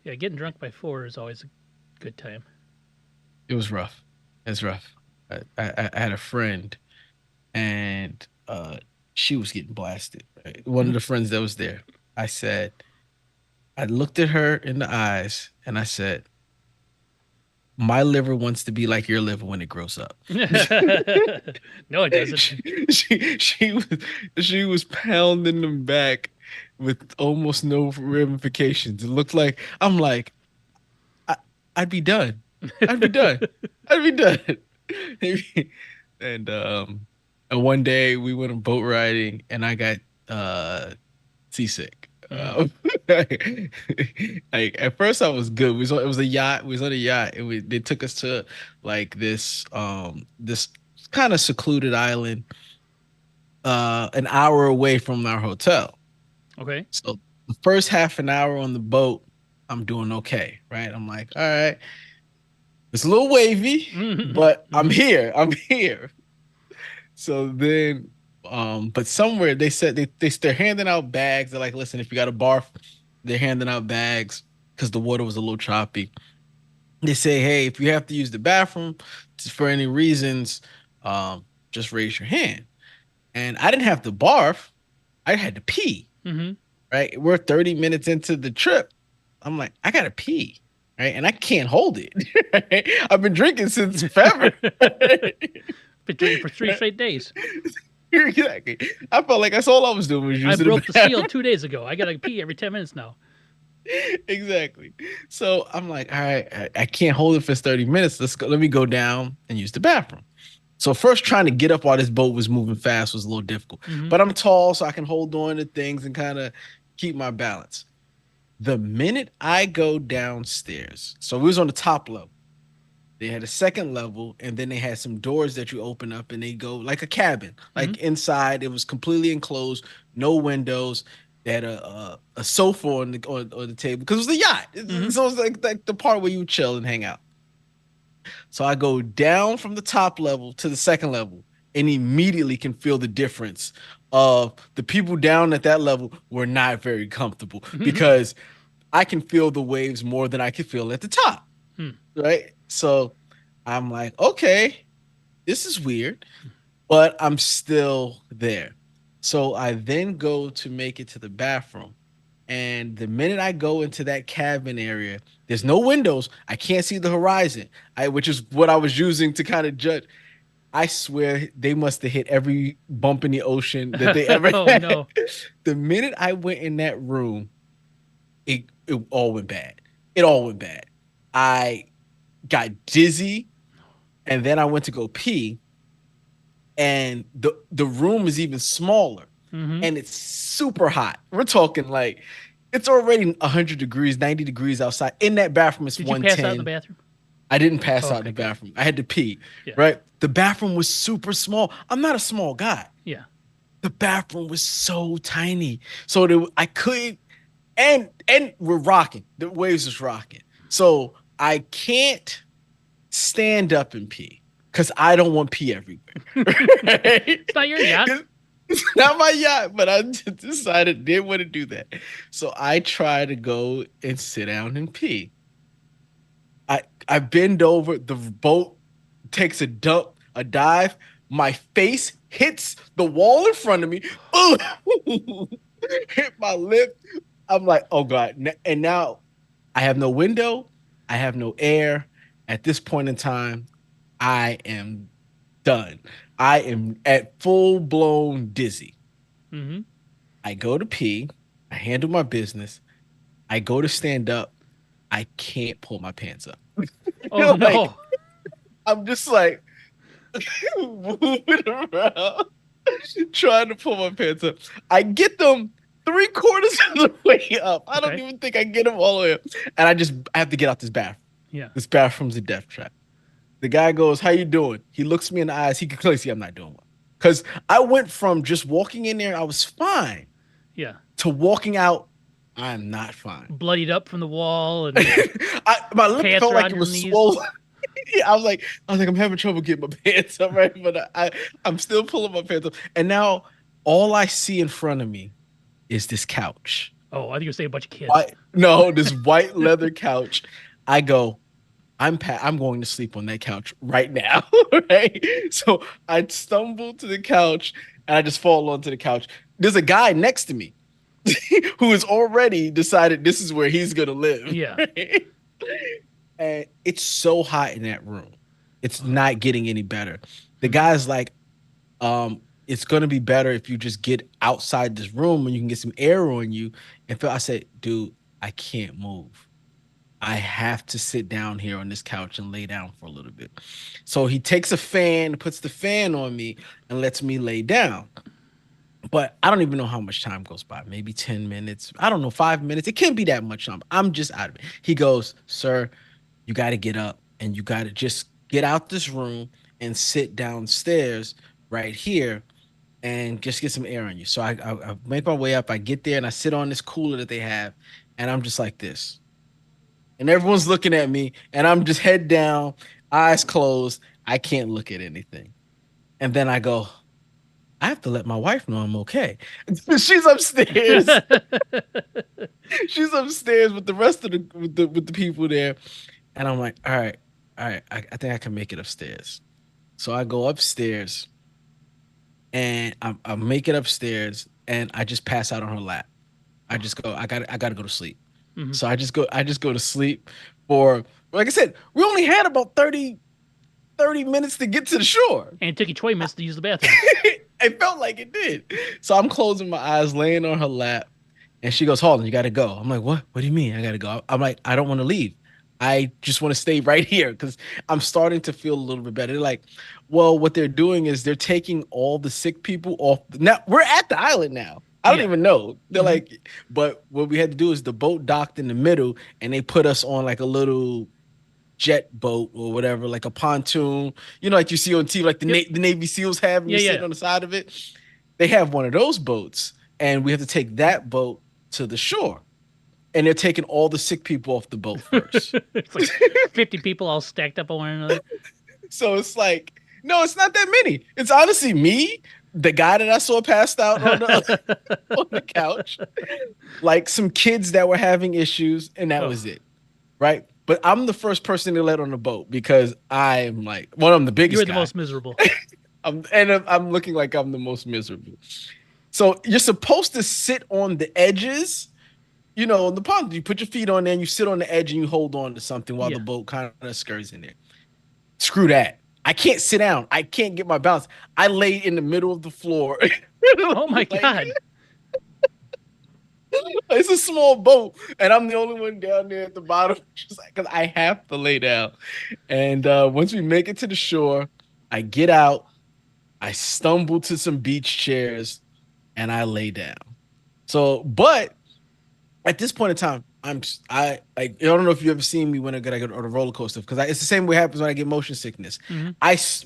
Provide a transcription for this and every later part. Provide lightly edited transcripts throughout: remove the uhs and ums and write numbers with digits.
Yeah, getting drunk by 4 is always a good time. It was rough. It was rough. I had a friend, and she was getting blasted. Right? One of the friends that was there. I said, I looked at her in the eyes, and I said, "My liver wants to be like your liver when it grows up." No, it doesn't. She was pounding them back with almost no ramifications. It looked like I'm like I, I'd be done. I'd be done. I'd be done. and and one day we went on boat riding, and I got uh seasick. Mm. Like at first I was good. It was a yacht. We was on a yacht, and they took us to like this kind of secluded island, an hour away from our hotel. Okay. So the first half an hour on the boat, I'm doing okay, right? I'm like, all right, it's a little wavy, but I'm Mm-hmm. here. I'm here. So then, but somewhere they said they're handing out bags. They're like, listen, if you got a barf, they're handing out bags because the water was a little choppy. They say, hey, if you have to use the bathroom for any reasons, just raise your hand. And I didn't have to barf. I had to pee. Mm-hmm. Right, we're 30 minutes into the trip. I'm like, I gotta pee. Right, and I can't hold it. Right? I've been drinking since February. Been drinking for 3 straight days. Exactly. I felt like that's all I was doing was I using the broke the seal bathroom. 2 days ago. I gotta pee every 10 minutes now. Exactly. So I'm like, all right, I can't hold it for 30 minutes. Let's go. Let me go down and use the bathroom. So first trying to get up while this boat was moving fast was a little difficult. Mm-hmm. But I'm tall, so I can hold on to things and kind of keep my balance. The minute I go downstairs, so we was on the top level. They had a second level, and then they had some doors that you open up, and they go like a cabin. Mm-hmm. Like inside, it was completely enclosed, no windows. They had a sofa on the table because it was a yacht. Mm-hmm. So it was like the part where you chill and hang out. So I go down from the top level to the second level, and immediately can feel the difference of the people down at that level were not very comfortable Mm-hmm. because I can feel the waves more than I can feel at the top. Right. So I'm like, okay, this is weird, but I'm still there. So I then go to make it to the bathroom. And the minute I go into that cabin area, there's no windows. I can't see the horizon, which is what I was using to kind of judge. I swear they must have hit every bump in the ocean that they ever Oh had. no. The minute I went in that room, it all went bad. It all went bad. I got dizzy, and then I went to go pee, and the room is even smaller, Mm-hmm. and it's super hot. We're talking like it's already 100 degrees, 90 degrees outside. In that bathroom, it's Did you pass out in the 110. bathroom? I didn't pass Oh, out in okay, the good. bathroom. I had to pee, Yeah. right? The bathroom was super small. I'm not a small guy. Yeah. The bathroom was so tiny. So I couldn't, and we're rocking. The waves is rocking. So I can't stand up and pee because I don't want pee everywhere. Right? It's not your yacht. It's not my yacht, but I decided didn't want to do that. So I try to go and sit down and pee. I bend over, the boat takes a dump, a dive. My face hits the wall in front of me. Ooh, hit my lip. I'm like, oh God. And now I have no window. I have no air. At this point in time, I am done. I am at full blown dizzy. Mm-hmm. I go to pee. I handle my business. I go to stand up. I can't pull my pants up. Oh Like, no. I'm just like moving around, trying to pull my pants up. I get them three-quarters of the way up. I don't Okay. even think I get them all the way up. And I have to get out this bathroom. Yeah. This bathroom's a death trap. The guy goes, "How you doing?" He looks me in the eyes. He can clearly see I'm not doing well. Because I went from just walking in there, I was fine, Yeah. to walking out, I'm not fine. Bloodied up from the wall and My lip pants felt like around it your was knees. swollen. Yeah, I was like, I'm having trouble getting my pants up, right? But I'm still pulling my pants up. And now all I see in front of me is this couch. Oh, I think you say a bunch of kids. White, no, this white leather couch. I go, I'm going to sleep on that couch right now. Right. So I stumble to the couch and I just fall onto the couch. There's a guy next to me who has already decided this is where he's gonna live. Yeah. Right? And it's so hot in that room. It's not getting any better. The Mhm. guy's like, it's gonna be better if you just get outside this room and you can get some air on you. And I said, dude, I can't move. I have to sit down here on this couch and lay down for a little bit. So he takes a fan, puts the fan on me, and lets me lay down. But I don't even know how much time goes by. Maybe 10 minutes. I don't know, 5 minutes. It can't be that much time. I'm just out of it. He goes, sir, you got to get up and you got to just get out this room and sit downstairs right here and just get some air on you. So I make my way up. I get there and I sit on this cooler that they have. And I'm just like this. And everyone's looking at me and I'm just head down, eyes closed. I can't look at anything. And then I go, I have to let my wife know I'm okay. She's upstairs. She's upstairs with the rest of the people there. And I'm like, all right, I think I can make it upstairs. So I go upstairs and I make it upstairs and I just pass out on her lap. I just go, I gotta go to sleep. Mhm. So I just go to sleep for, like I said, we only had about 30 minutes to get to the shore. And it took you 20 minutes to use the bathroom. It felt like it did. So I'm closing my eyes, laying on her lap, and she goes, Harland, you gotta go. I'm like, what? What do you mean I gotta go? I'm like, I don't want to leave. I just want to stay right here because I'm starting to feel a little bit better. They're like, well, what they're doing is they're taking all the sick people off. Now we're at the island now. I don't Yeah. even know. They're Mhm. like, but what we had to do is the boat docked in the middle and they put us on like a little jet boat or whatever, like a pontoon, like you see on TV, like the, Yep. the Navy SEALs have, and Yeah, you're yeah. sitting on the side of it. They have one of those boats, and we have to take that boat to the shore. And they're taking all the sick people off the boat first. It's like 50 people all stacked up on one another. So it's like, no, it's not that many. It's honestly me, the guy that I saw passed out on on the couch, like some kids that were having issues, and that was it. Right. But I'm the first person to let on the boat because I'm like, well, I'm the biggest You were the guy. most miserable. I'm looking like I'm the most miserable. So you're supposed to sit on the edges, on the pond. You put your feet on there and you sit on the edge and you hold on to something while Yeah. the boat kind of scurries in there. Screw that. I can't sit down. I can't get my balance. I lay in the middle of the floor. Oh my Like, God. it's a small boat, and I'm the only one down there at the bottom, just like because I have to lay down. And once we make it to the shore, I get out, I stumble to some beach chairs, and I lay down. So, but at this point in time, I don't know if you ever seen me when I get on a roller coaster because it's the same way it happens when I get motion sickness. Mhm.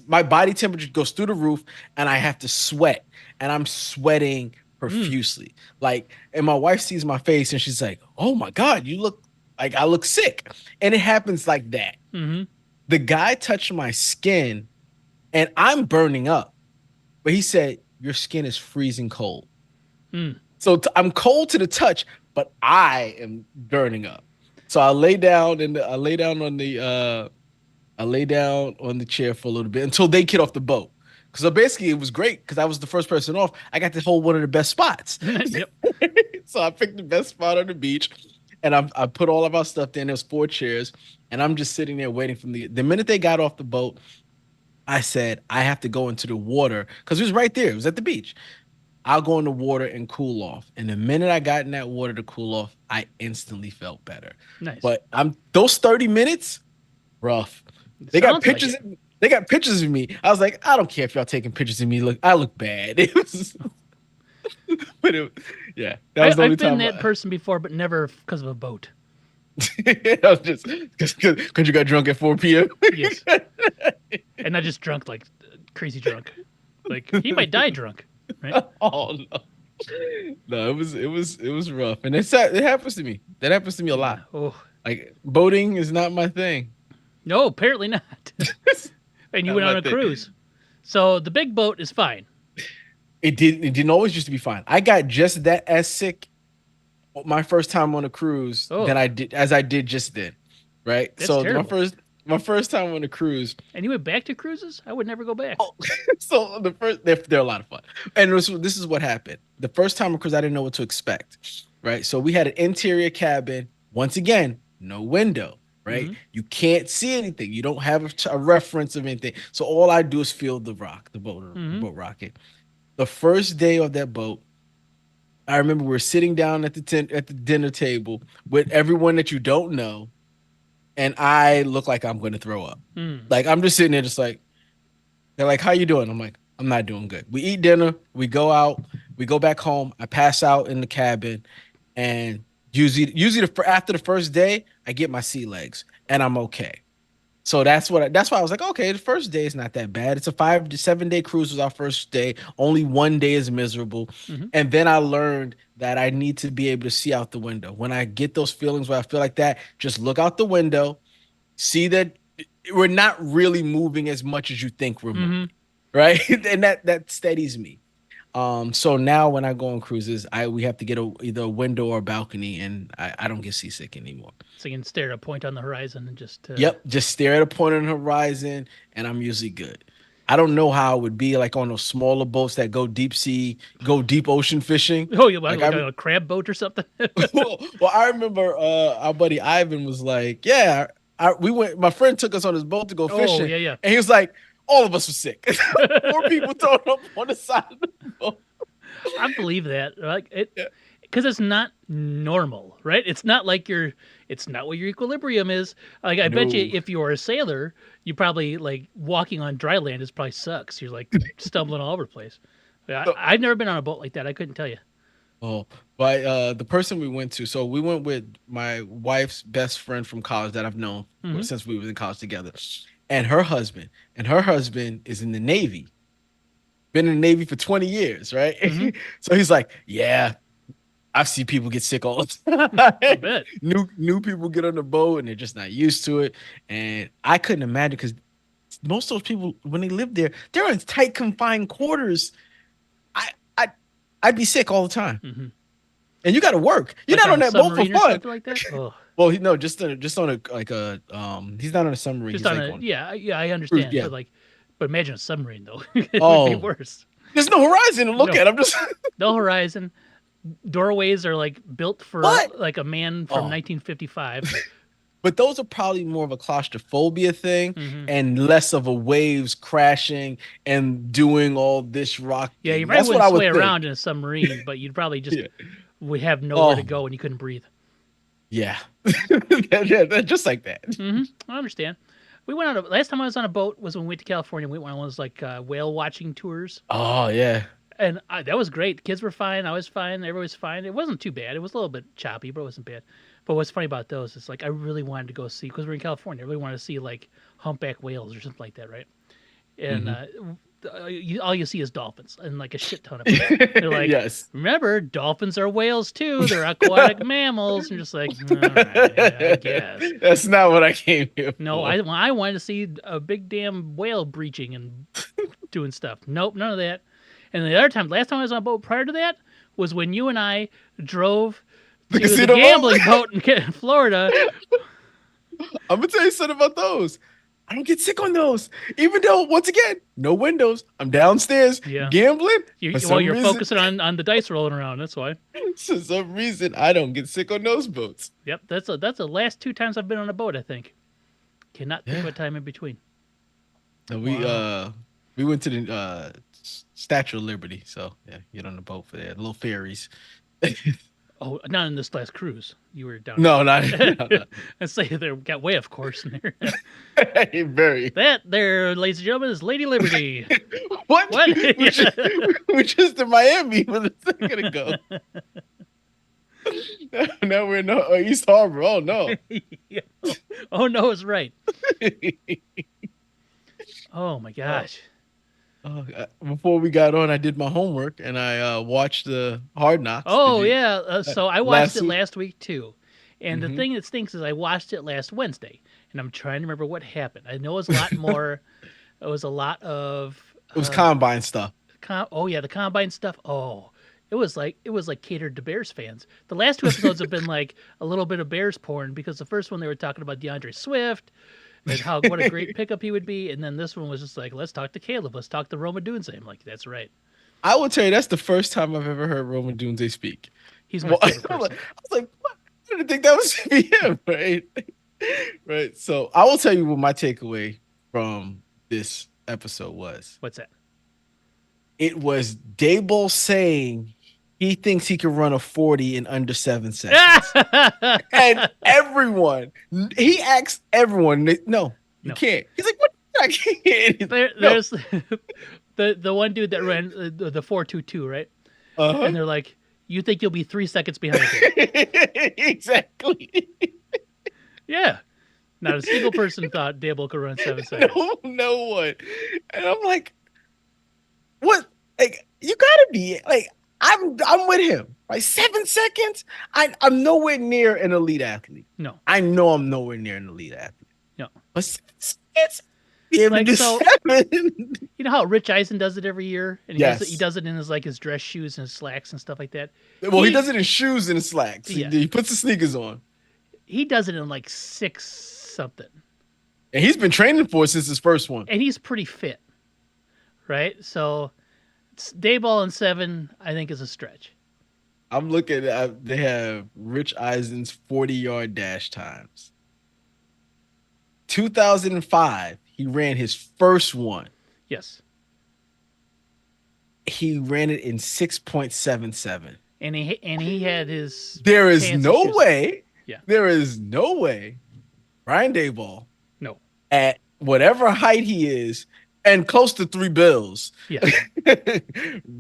My body temperature goes through the roof, and I have to sweat, and I'm sweating profusely. Like, and my wife sees my face, and she's like, "Oh my God, you look like I look sick," and it happens like that. Mhm. The guy touched my skin, and I'm burning up, but he said, "Your skin is freezing cold." Mm. So I'm cold to the touch, but I am burning up. So I lay down I lay down on the chair for a little bit until they get off the boat. So basically it was great because I was the first person off. I got to hold one of the best spots. Yep. So I picked the best spot on the beach and I put all of our stuff there. There's 4 chairs and I'm just sitting there waiting for the minute they got off the boat, I said, I have to go into the water because it was right there. It was at the beach. I'll go in the water and cool off. And the minute I got in that water to cool off, I instantly felt better. Nice. But those 30 minutes, rough. They got Sounds like pictures. it. They got pictures of me. I was like, I don't care if y'all taking pictures of me. Look, I look bad. It was, but yeah, that was the only I've been time. that person before, but never because of a boat. I was just because you got drunk at 4 p.m. Yes. And not just drunk, like crazy drunk. Like he might die drunk, right? Oh no. No, it was rough, and it happens to me. That happens to me a lot. Oh Like boating is not my thing. no, apparently not. And you Not went on my a thing. cruise, so the big boat is fine. It didn't always used to be fine. I got just that as sick my first time on a cruise than Oh, I did just then, right? that's So terrible. my first time on a cruise. And you went back to cruises? I would never go back. Oh, so they're a lot of fun, and this is what happened. The first time on cruise, I didn't know what to expect, right? So we had an interior cabin. Once again, no window, right? Mm-hmm. You can't see anything. You don't have a reference of anything. So all I do is feel the Mm-hmm. boat rocking. The first day of that boat, I remember we're sitting down at at the dinner table with everyone that you don't know, and I look like I'm going to throw up. Mm. Like I'm just sitting there, just like they're like, "How you doing?" I'm like, "I'm not doing good." We eat dinner, we go out, we go back home. I pass out in the cabin, and usually after the first day, I get my sea legs, and I'm okay. So that's why I was like, okay, the first day is not that bad. It's a 5 to 7 day cruise was our first day. Only one day is miserable. Mm-hmm. And then I learned that I need to be able to see out the window. When I get those feelings where I feel like that, just look out the window, see that we're not really moving as much as you think we're moving. Mm-hmm. Right. And that steadies me. So now when I go on cruises, we have to get either a window or a balcony, and I don't get seasick anymore. So you can stare at a point on the horizon and just. Yep, just stare at a point on the horizon, and I'm usually good. I don't know how it would be like on those smaller boats that go deep sea, go deep ocean fishing. Oh, you Like like a crab boat or something? well, I remember our buddy Ivan was like, "Yeah, we went. My friend took us on his boat to go Oh, fishing, yeah. and he was like, all of us were sick. 4 people thrown up on the side of the boat. I believe that. Like it. Yeah. Because it's not normal, right? It's not like it's not what your equilibrium is. Like I bet you No. if you're a sailor, you probably like walking on dry land is probably sucks. You're like stumbling all over the place. So, I've never been on a boat like that. I couldn't tell you. oh, but the person we went to, so we went with my wife's best friend from college that I've known Hmm. since we was in college together, and her husband, is in the Navy, been in the Navy for 20 years, right? Hmm. So he's like, yeah, I've seen people get sick all the I time. bet. New people get on the boat and they're just not used to it, and I couldn't imagine because most of those people when they live there, they're in tight confined quarters. I I I'd be sick all the time. Hmm. And you got to work. You're Like not on on a that boat for submarine or fun. something like that. Oh, Well, no, just on a like a he's not on a submarine. just He's on like a on yeah. I cruise. understand, Yeah. but imagine a submarine though. It would be Oh, worse. there's no horizon to look No, at. I'm just no horizon. Doorways are like built for what? like a man from Oh, 1955. but those are probably more of a claustrophobia thing Hmm. and less of a waves crashing and doing all this Yeah, you rocking. probably That's what wouldn't I sway would think. around in a submarine, but you'd probably just Yeah. would have nowhere to Oh, go and you couldn't breathe. yeah. Just like that. I understand. We went on last time I was on a boat was when we went to California. We went on one of those like whale watching tours, Oh, yeah. and that was great. The kids were fine. I was fine. Everybody was fine. It wasn't too bad. It was a little bit choppy, but it wasn't bad. But what's funny about those is like I really wanted to go see because we're in California. I really wanted to see like humpback whales or something like that, right? And Hmm. all you see is dolphins and like a shit ton of them. They're like, Yes. remember, dolphins are whales too. They're aquatic mammals. And just like, all right, yeah, I guess. That's not what I came here No, for. I wanted to see a big damn whale breaching and doing stuff. Nope, none of that. And the other time, last time I was on a boat prior to that was when you and I drove The to the casino gambling boat? boat in Florida. I'm gonna tell you something about those. I don't get sick on those, even though once again, no windows. I'm downstairs Yeah. gambling. You're For focusing on the dice rolling around. That's why. some reason, I don't get sick on those boats. Yep, that's the last 2 times I've been on a boat. I think. Cannot think of Yeah. a time in between. And Wow. we went to the Statue of Liberty. So yeah, get on the boat for that. Little ferries. Oh, not in this last cruise. You were down. No, not, I say there got way off course in there. not very. That there, ladies and gentlemen, is Lady Liberty. What? What? We're just in Miami a second ago. Now we're in East Harbor. Oh no. Yeah. Oh no, it's right. Oh my gosh. Before we got on, I did my homework and I watched the Hard Knocks. Oh yeah. So I watched last it week? last week too. And the Mhm. thing that stinks is I watched it last Wednesday, and I'm trying to remember what happened. I know it was a lot more. It was a lot of It was combine stuff. oh yeah, the combine stuff. Oh, it was like catered to Bears fans. The last two episodes have been like a little bit of Bears porn because the first one they were talking about DeAndre Swift and how what a great pickup he would be, and then this one was just like, let's talk to Caleb, let's talk to Roma Dunze. I'm like, that's right. I will tell you that's the first time I've ever heard Roman Dunze speak. He's my Well, I favorite was person. like, what? I didn't think that was gonna be him, right? Right. So I will tell you what my takeaway from this episode was. What's that? It was Dayball saying he thinks he can run a 40 in under 7 seconds. And everyone, he asked everyone, no, you No. can't. He's like, what? I can't. No. There's the one dude that ran the 4.22, right? Uh-huh. And they're like, you think you'll be 3 seconds behind him? Exactly. Yeah. Not a single person thought Dable could run 7 seconds. No one. And I'm like, what? Like, you gotta be like, I'm with him. Right? 7 seconds. I'm nowhere near an elite athlete. No. I know I'm nowhere near an elite athlete. No. But 7 seconds, be able Like, to do so- 7. You know how Rich Eisen does it every year, and Yes. he does it in his dress shoes and his slacks and stuff like that. Well, he does it in shoes and slacks. Yeah. He puts the sneakers on. He does it in like 6 something, And he's been training for it since his first one. and he's pretty fit, right? So, Dayball in 7, I think, is a stretch. I'm looking at, they have Rich Eisen's 40-yard dash times. 2005, he ran his first one. Yes, He ran it in 6.77. and he had his. There is pants and no shoes. way. Yeah. There is no way Brian Dayball, No. at whatever height he is, and close to 3 bills, Yeah.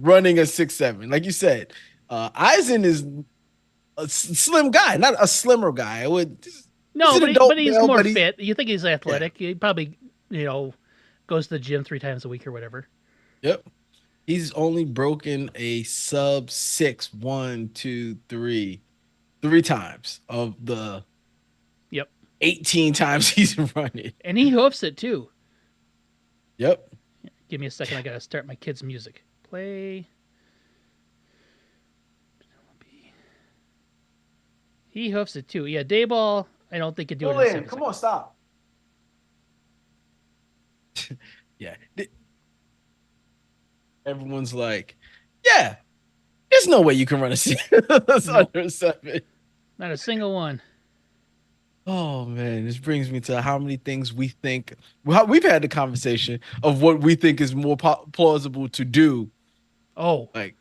running a 6.7. Like you said, Eisen is a slim guy, not a slimmer guy. I would. No, He's an but, adult but he's male, more but fit. You think he's athletic? He probably, goes to the gym 3 times a week or whatever. Yep. He's only broken a sub 6, 1, 2, 3, 3 times of the Yep. 18 times he's running. And he hoofs it too. Yep. Give me a second. I gotta start my kids' music. Play. He hoofs it too. Yeah, Dayball, I don't think could do it in 7 Come on, stop. Yeah. Everyone's like, yeah, there's no way you can run a that's under a 7. Not a single one. Oh man, this brings me to how many things we think. Well, we've had the conversation of what we think is more plausible to do. Oh, Like,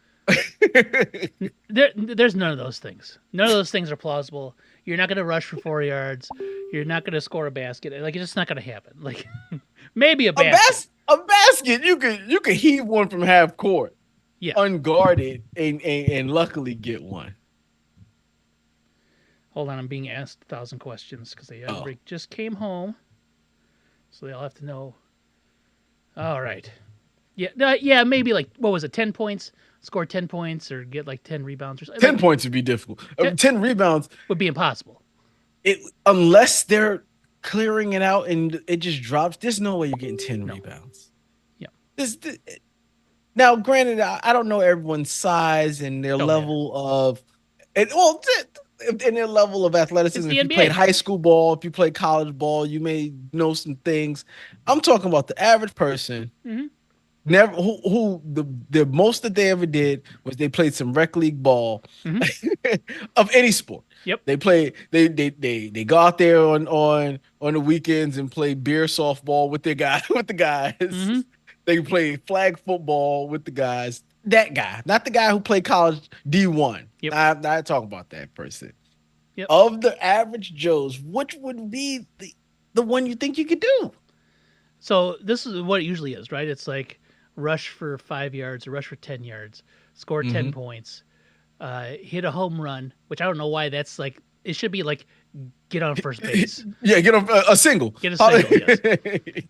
there's none of those things. None of those things are plausible. You're not gonna rush for 4 yards. You're not gonna score a basket. Like, it's just not gonna happen. Like, maybe a basket. a basket, you could heave one from half court, Yeah. unguarded, and luckily get one. Hold on, I'm being asked 1,000 questions because they Oh. just came home, so they all have to know. All right, yeah, maybe like what was it, 10 points, score 10 points, or get like 10 rebounds or something. 10 points would be difficult. 10 rebounds Would be impossible. unless they're clearing it out and it just drops. There's no way you're getting 10 No. rebounds. Yeah. Now, granted, I don't know everyone's size and their Oh, level of, and in their level of athleticism. It's If the you played NBA. high school ball, if you played college ball, you may know some things. I'm talking about the average person. Mhm. Never who the most that they ever did was they played some rec league ball of any sport. Yep. They play they go out there on the weekends and play beer softball with the guys. Mhm. They play flag football with the guys. That guy, not the guy who played college D1. Yep. I'm not talking about that person. Yep. Of the average Joes, which would be the one you think you could do? So this is what it usually is, right? It's like rush for 5 yards, or rush for 10 yards, score 10 points, hit a home run, which I don't know why that's like. It should be like get on first base. Yeah, get a single. Get a single,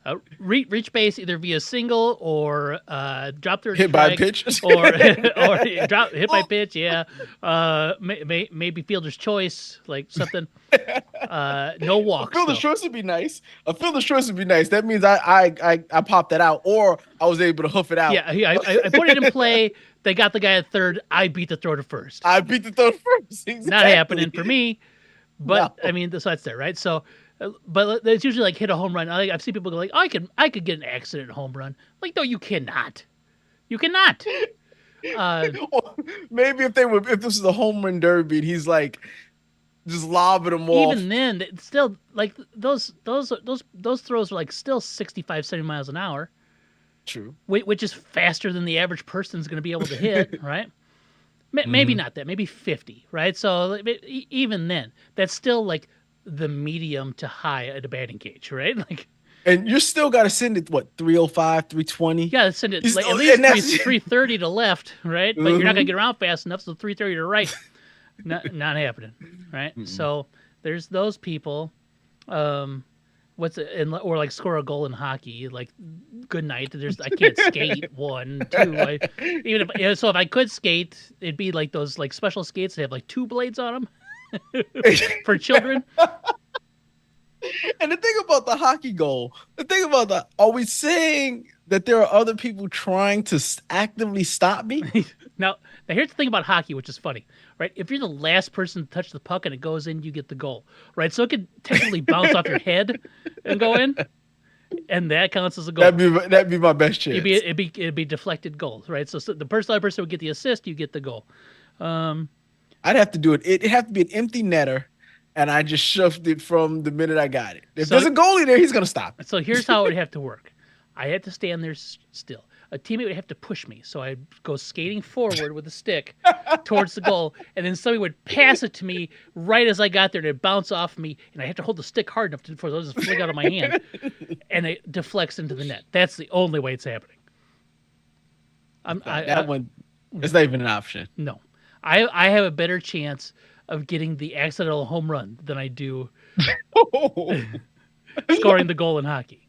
yes. Reach base either via single or drop third Hit by a strike pitch. or hit by pitch. Yeah, maybe fielder's choice, like something. No walks. A fielder's though. choice would be nice. A fielder's choice would be nice. That means I popped that out, or I was able to hoof it out. Yeah, I put it in play. They got the guy at third. I beat the throw to first. I beat the throw to first. Exactly. Not happening for me. But No. I mean, so that's there, right? So, but it's usually like hit a home run. I've seen people go like, oh, I could get an accident home run. Like, no, you cannot. You cannot. Maybe if this was a home run derby, and he's like just lobbing them off. Even then, it's still like those throws are like still 65, 70 miles an hour. True. Which is faster than the average person's going to be able to hit, right? Maybe not that, maybe 50, right? So even then, that's still like the medium to high at a batting cage, right? Like, and you still got to send it, what, 305, 320? Yeah, send it like, at least 330 to left, right? But you're not going to get around fast enough, so 330 to right. Not happening, right? So there's those people. Or like score a goal in hockey, like good night. I can't skate. 1, 2. If I could skate, it'd be like those like special skates that have like 2 blades on them for children. And the thing about the hockey goal, are we saying that there are other people trying to actively stop me? Now here's the thing about hockey, which is funny, right? If you're the last person to touch the puck and it goes in, you get the goal, right? So it could technically bounce off your head and go in, and that counts as a goal. That'd be my best chance. It'd be deflected goals, right? So the other person would get the assist, you get the goal. I'd have to do it. It'd have to be an empty netter, and I just shoved it from the minute I got it. If there's a goalie there, he's gonna stop it. So here's how it would have to work. I had to stand there still. A teammate would have to push me, so I'd go skating forward with the stick towards the goal, and then somebody would pass it to me right as I got there, and it'd bounce off me, and I have to hold the stick hard enough for those to fling out of my hand, and it deflects into the net. That's the only way it's happening. It's not even an option. No. I have a better chance of getting the accidental home run than I do scoring the goal in hockey.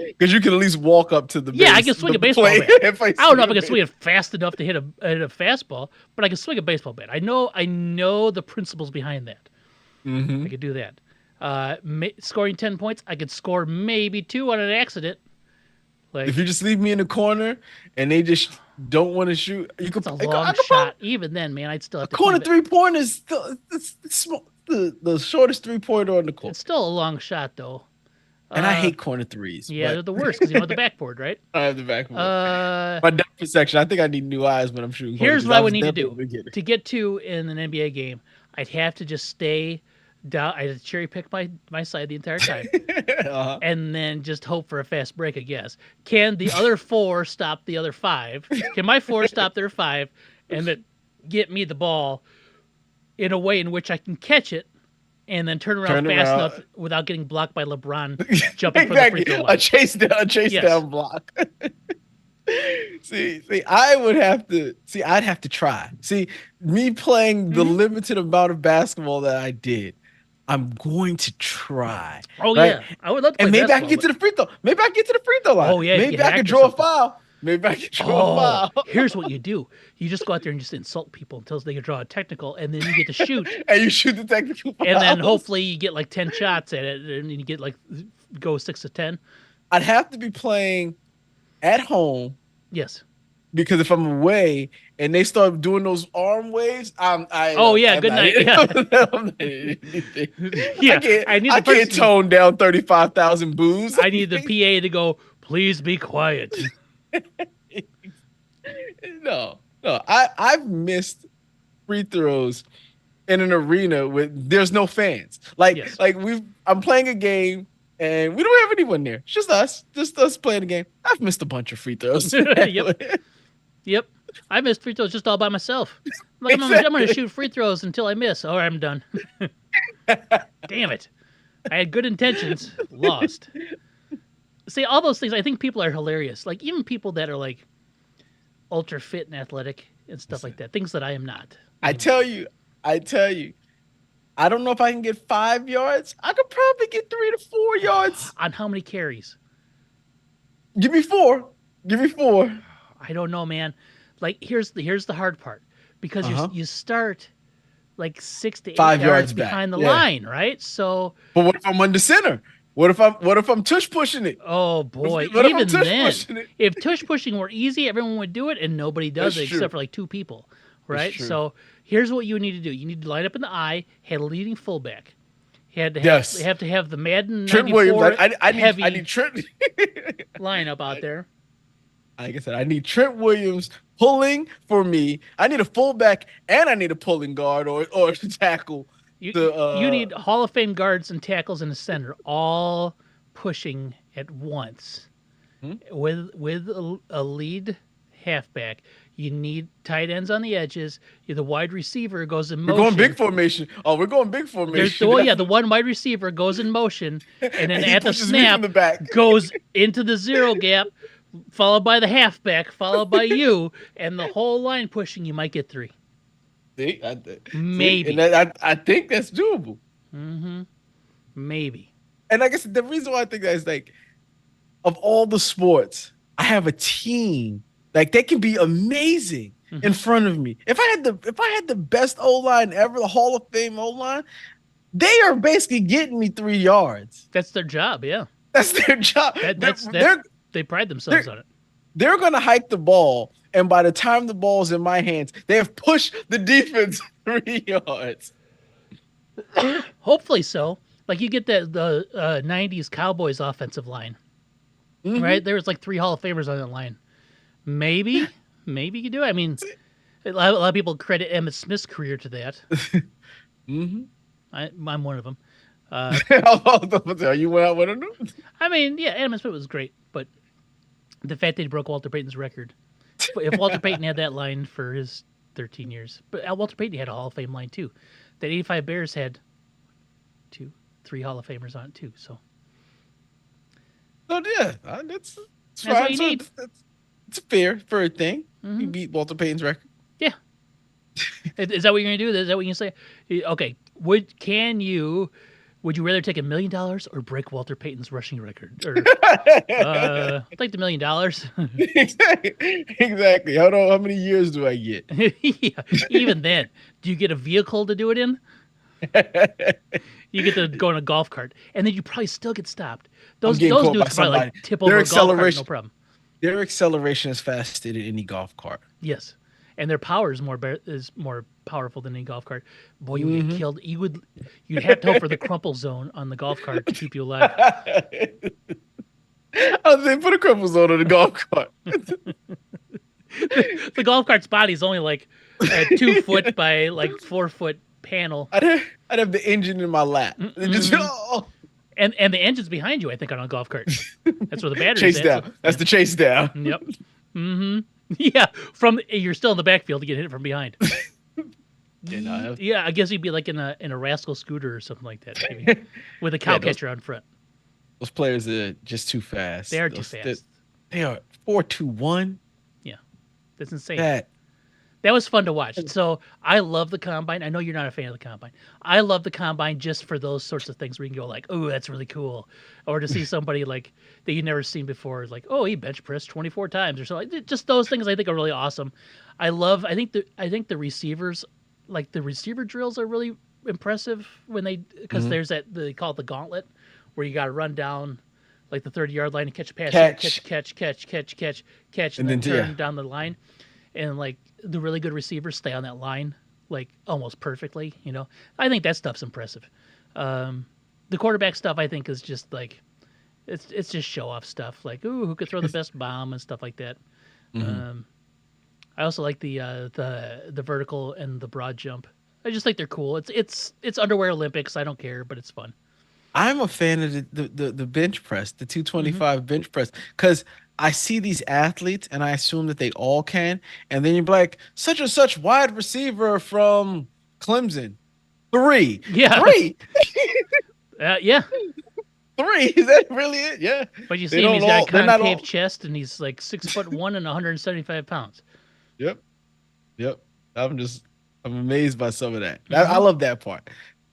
Because you can at least walk up to the base. Yeah, I can swing a baseball bat. I don't know if I can swing it fast enough to hit a fastball, but I can swing a baseball bat. I know the principles behind that. Mm-hmm. I could do that. Scoring 10 points, I could score maybe 2 on an accident. Like, if you just leave me in the corner and they just don't want to shoot, you could. It's a long shot. Even then, man, I'd still have to. Corner 3-pointer is the shortest 3-pointer on the court. It's still a long shot, though. And I hate corner threes. Yeah, they're the worst because you don't have the backboard, right? I have the backboard. My depth perception, I think I need new eyes when I'm shooting. Here's what I would need to do. To get 2 in an NBA game, I'd have to just stay down. I'd cherry pick my side the entire time. And then just hope for a fast break, I guess. Can the other 4 stop the other 5? Can my 4 stop their 5 and then get me the ball in a way in which I can catch it and then turn around fast enough without getting blocked by LeBron jumping for the free throw line. A chase down block. I'd have to try. See, me playing the limited amount of basketball that I did, I'm going to try. Oh, right? Yeah. I would love to play and maybe I can get to the free throw. Maybe I can get to the free throw line. Oh, yeah. Maybe I can draw a foul. Maybe I can draw a foul. Here's what you do. You just go out there and just insult people until they can draw a technical, and then you get to shoot. And you shoot the technical fouls. And then hopefully you get like 10 shots at it, and you get go 6 to 10. I'd have to be playing at home. Yes. Because if I'm away and they start doing those arm waves, good night. Yeah. I can't tone down 35,000 boos. I need the PA to go, please be quiet. No. I've missed free throws in an arena with there's no fans. I'm playing a game and we don't have anyone there. It's just us playing the game. I've missed a bunch of free throws. Yep. I missed free throws just all by myself. I'm going to shoot free throws until I miss. All right, I'm done. Damn it. I had good intentions. Lost. See, all those things, I think people are hilarious. Like, even people that are, like, ultra fit and athletic and stuff like that. Things that I am not. I tell you, I don't know if I can get 5 yards. I could probably get 3 to 4 yards. On how many carries? Give me four. Give me four. I don't know, man. Like here's the hard part because Uh-huh. you start like 6 to 8 5 yards yards back. behind the Yeah. line, right? So, But what if I'm under center? What if I'm tush pushing it? oh boy, What if I'm even tush then, pushing it? if tush pushing were easy, everyone would do it, and nobody does That's it true. except for like 2 people, That's right? true. So here's what you need to do: you need to line up in the I, had a leading fullback. You had to have, Yes. you have to have the Madden Trent 94 Williams. I heavy need Trent. lineup out there. Like I said, I need Trent Williams pulling for me. I need a fullback and I need a pulling guard or tackle. You The you need Hall of Fame guards and tackles in the center, all pushing at once, Hmm? with a lead halfback. You need tight ends on the edges. The wide receiver goes in we're motion. going big formation. Oh, we're going big There's formation. the one wide receiver goes in motion, and then And he at the pushes me snap from the back. goes into the zero gap, followed by the halfback, followed by you, and the whole line pushing. You might get 3. See, Maybe. and I think that's doable. Mm-hmm. Maybe. And I guess the reason why I think that is like, of all the sports, I have a team like they can be amazing in front of me. If I had the best O line ever, the Hall of Fame O line, they are basically getting me 3 yards. That's their job. Yeah. That's their job. They pride themselves on it. They're going to hike the ball, and by the time the ball's in my hands, they have pushed the defense 3 yards. Hopefully so. Like you get the 90s Cowboys offensive line, Mhm. right? There was like 3 Hall of Famers on that line. Maybe you do. I mean, a lot of people credit Emmitt Smith's career to that. Mm-hmm. I'm one of them. You went out with them? I mean, yeah, Emmitt Smith was great, but the fact that he broke Walter Payton's record. If Walter Payton had that line for his 13 years, but Walter Payton had a Hall of Fame line too. That 85 Bears had 3 Hall of Famers on it too. So So yeah, that's what fine. you So need. it's fair for a thing. Mhm. You beat Walter Payton's record. yeah, is that what you're gonna do? Is that what you're gonna say? Okay, would you rather take $1 million or break Walter Payton's rushing record? Or I'd like the $1 million. Exactly. How many years do I get? Yeah, even then, do you get a vehicle to do it in? You get to go in a golf cart, and then you probably still get stopped. Those getting caught dudes by probably like somebody. tip Their over a golf cart, no acceleration- problem. Their acceleration is faster than any golf cart. Yes, and their power is more powerful than any golf cart. Boy, you would get killed. You'd have to hope for the crumple zone on the golf cart to keep you alive. I was saying, put a crumple zone on the golf cart. The golf cart's body is only like a 2 foot by like 4 foot panel, I'd have the engine in my lap. Just, and the engine's behind you. I think on a golf cart. That's where the battery's chase at. down. That's the chase down. Yep. Mm-hmm. Yeah. You're still in the backfield to get hit from behind. Yeah, I guess he'd be like in a rascal scooter or something like that, maybe, with a cow catcher on front. Those players are just too fast. They are too fast. They are 4-2-1. Yeah, that's insane. That That was fun to watch. So I love the combine. I know you're not a fan of the combine. I love the combine just for those sorts of things where you can go like, oh, that's really cool. Or to see somebody like that you've never seen before, like, oh, he bench pressed 24 times or something. Just those things I think are really awesome. I think the receivers, like the receiver drills are really impressive when because there's they call it the gauntlet where you got to run down like the 30-yard line and catch a pass, catch, and then turn down the line. And like the really good receivers stay on that line like almost perfectly, you know. I think that stuff's impressive. The quarterback stuff I think is just like it's just show off stuff. Like, ooh, who could throw the best bomb and stuff like that. I also like the vertical and the broad jump. I just think they're cool. It's underwear Olympics. I don't care, but it's fun. I'm a fan of the bench press, the 225 bench press, because I see these athletes and I assume that they all can, and then you're like, such and such wide receiver from Clemson, 3, Yeah. 3, Yeah. 3. Is that really it? Yeah. But you They see him, don't he's got all- a they're not concave all- chest, and he's like 6'1" and 175 pounds. Yep. I'm amazed by some of that. I love that part.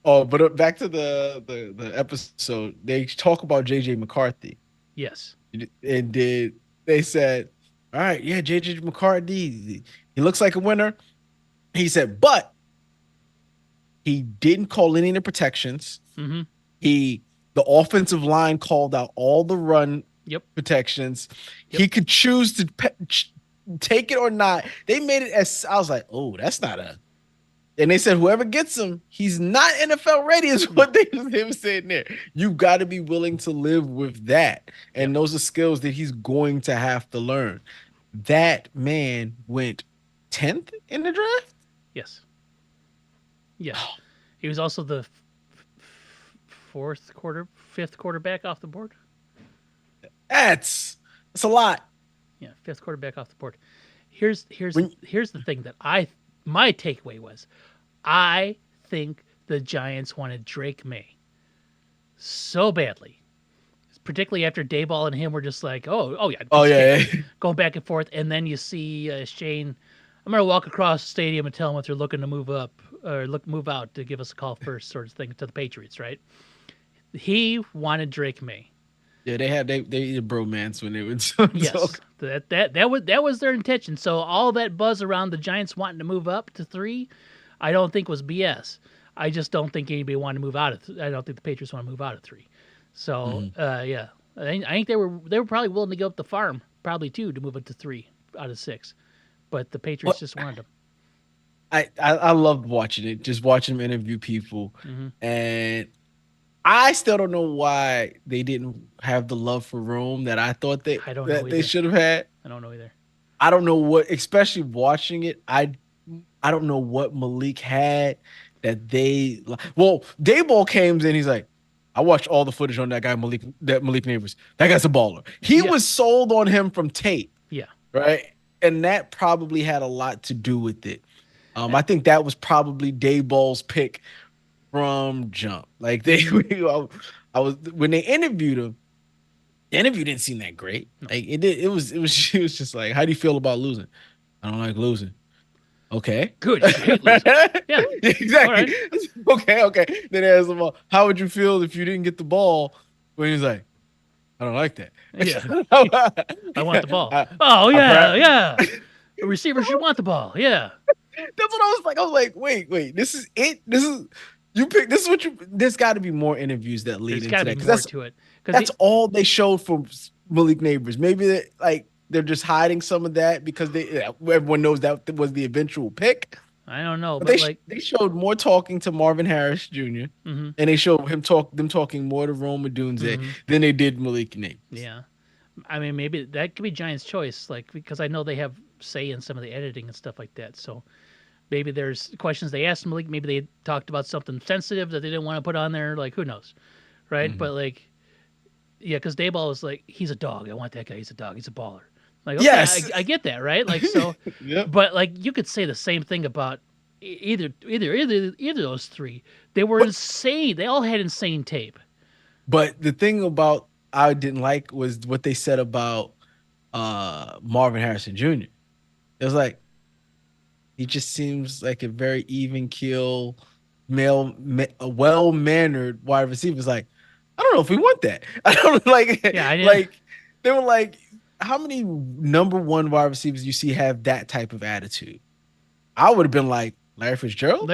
Oh, but back to the episode. They talk about JJ McCarthy, Yes. and they said, "All right, yeah, JJ McCarthy, he looks like a winner." He said, but he didn't call any of the protections. Mm-hmm. He the offensive line called out all the run Yep. protections. Yep. He could choose to take it or not. They made it as I was like, oh, that's not a. And they said whoever gets him, he's not NFL ready. Is what they were saying there. You got to be willing to live with that, and Yep. those are skills that he's going to have to learn. That man went 10th in the draft. Yes. Yeah. He was also the fifth quarterback off the board. That's a lot. Yeah, fifth quarterback off the board. Here's When here's the thing that my takeaway was, I think the Giants wanted Drake May so badly, particularly after Dayball and him were just like, oh yeah, oh yeah, going back and forth, and then you see Shane. I'm gonna walk across the stadium and tell them if they're looking to move up or move out to give us a call first, sort of thing to the Patriots, right? He wanted Drake May. yeah, they did bromance when they would Yes, that was their intention. So all that buzz around the Giants wanting to move up to 3, I don't think was BS. I just don't think anybody wanted to move out of. I don't think the Patriots want to move out of 3. So yeah, I think they were probably willing to give up the farm probably too to move it to 3 out of 6, but the Patriots just wanted them. I loved watching it, just watching them interview people, and I still don't know why they didn't have the love for Rome that I thought they should have had. I don't know either. I don't know what, especially watching it. I don't know what Malik had that they. Well, Dayball came in. He's like, I watched all the footage on that guy Malik Neighbors. That guy's a baller. He was sold on him from tape. Yeah. Right, and that probably had a lot to do with it. I think that was probably Dayball's pick from jump. Like I was when they interviewed him, the interview didn't seem that great. Like it did. It was she was just like, how do you feel about losing? I don't like losing. Okay. Good. You hate losing. Yeah. Exactly. Right. Okay. Then they asked him, how would you feel if you didn't get the ball? When he's like, I don't like that. Yeah. I want the ball. Oh yeah. The receiver should want the ball. Yeah. That's what I was like. I was like, wait. This is it. This is you pick. This is what you. There's got to be more interviews that lead into that. There's got to be more to it. That's all they showed from Malik Neighbors. Maybe they're just hiding some of that because everyone knows that was the eventual pick. I don't know, but they showed more talking to Marvin Harris Jr. And they showed them talking more to Rome Odunze than they did Malik Neighbors. Yeah, I mean maybe that could be Giants' choice, like because I know they have say in some of the editing and stuff like that. So maybe there's questions they asked Malik. Maybe they talked about something sensitive that they didn't want to put on there. Like who knows, right? But like, yeah, because Dayball is like he's a dog. I want that guy. He's a dog. He's a baller. Like, okay, yes, I get that, right? Like, so, but like, you could say the same thing about either of those 3. They were insane. They all had insane tape. But the thing about I didn't like was what they said about Marvin Harrison Jr. It was like he just seems like a very even keel, well mannered wide receiver. It's like I don't know if we want that. I don't like. Yeah, I didn't. Like they were like. How many number 1 wide receivers you see have that type of attitude? I would have been like Larry Fitzgerald.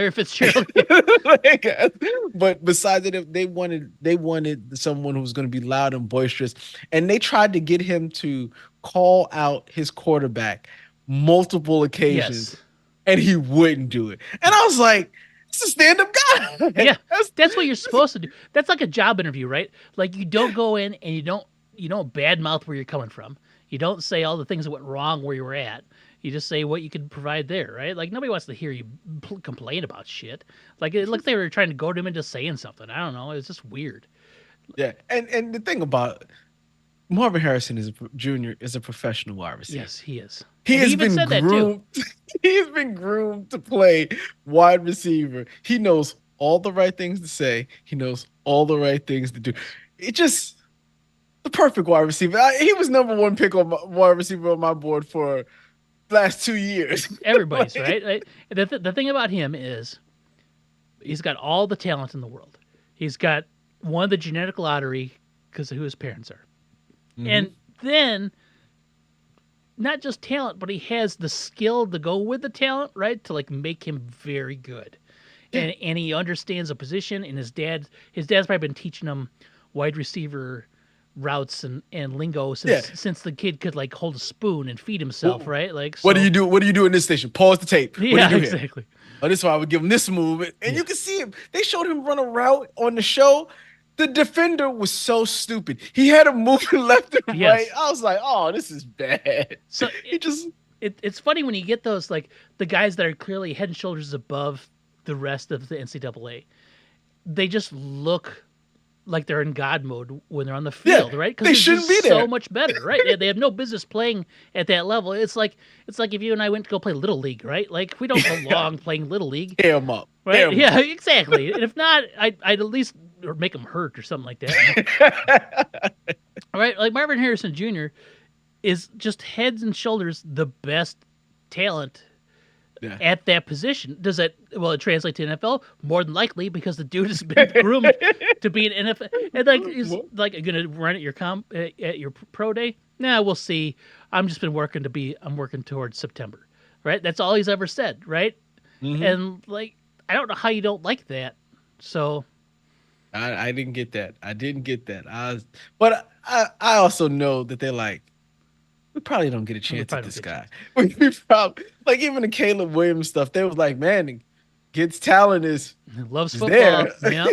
But besides it, they wanted someone who was going to be loud and boisterous, and they tried to get him to call out his quarterback multiple occasions, and he wouldn't do it. And I was like, "It's a stand-up guy." Yeah, that's what you're supposed to do. That's like a job interview, right? Like you don't go in and you don't badmouth where you're coming from. You don't say all the things that went wrong where you were at. You just say what you can provide there, right? Like nobody wants to hear you complain about shit. Like it looked like they were trying to goad him into saying something. I don't know. It's just weird. Yeah, and the thing about Marvin Harrison Jr. is a professional wide receiver. Yes, he is. He has been groomed. He has been groomed to play wide receiver. He knows all the right things to say. He knows all the right things to do. It just the perfect wide receiver. He was number 1 pick on wide receiver on my board for the last 2 years. Everybody's right. The thing about him is He's got all the talent in the world. He's got won the genetic lottery because of who his parents are. Mm-hmm. And then not just talent, but he has the skill to go with the talent, right? To like make him very good. Yeah. And he understands the position, and his dad's probably been teaching him wide receiver routes and lingo since the kid could like hold a spoon and feed himself, right? Like, so, what do you do? What do you do in this station? Pause the tape. What do yeah, you do here? exactly. Oh, this is why I would give him this move. And you can see him. They showed him run a route on the show. The defender was so stupid. He had him moving left and right. I was like, oh, this is bad. So he just it's funny when you get those like the guys that are clearly head and shoulders above the rest of the NCAA. They just look like they're in God mode when they're on the field, right? Because they shouldn't be there. So much better, right? They have no business playing at that level. It's like if you and I went to go play Little League, right? Like we don't belong playing Little League. Tear them up, right? Yeah, exactly. And if not, I'd at least or make them hurt or something like that. All right, like Marvin Harrison Jr. is just heads and shoulders the best talent at that position. Does that it translate to NFL? More than likely, because the dude has been groomed to be an NFL. And like, is like going to run at your at your pro day? Nah, we'll see. I'm working towards September, right? That's all he's ever said, right? Mm-hmm. And like, I don't know how you don't like that. So, I didn't get that. But I also know that they're like, we probably don't get a chance at this guy. We probably like even the Caleb Williams stuff. They was like, man, kid's talent is loves football. There. Yeah.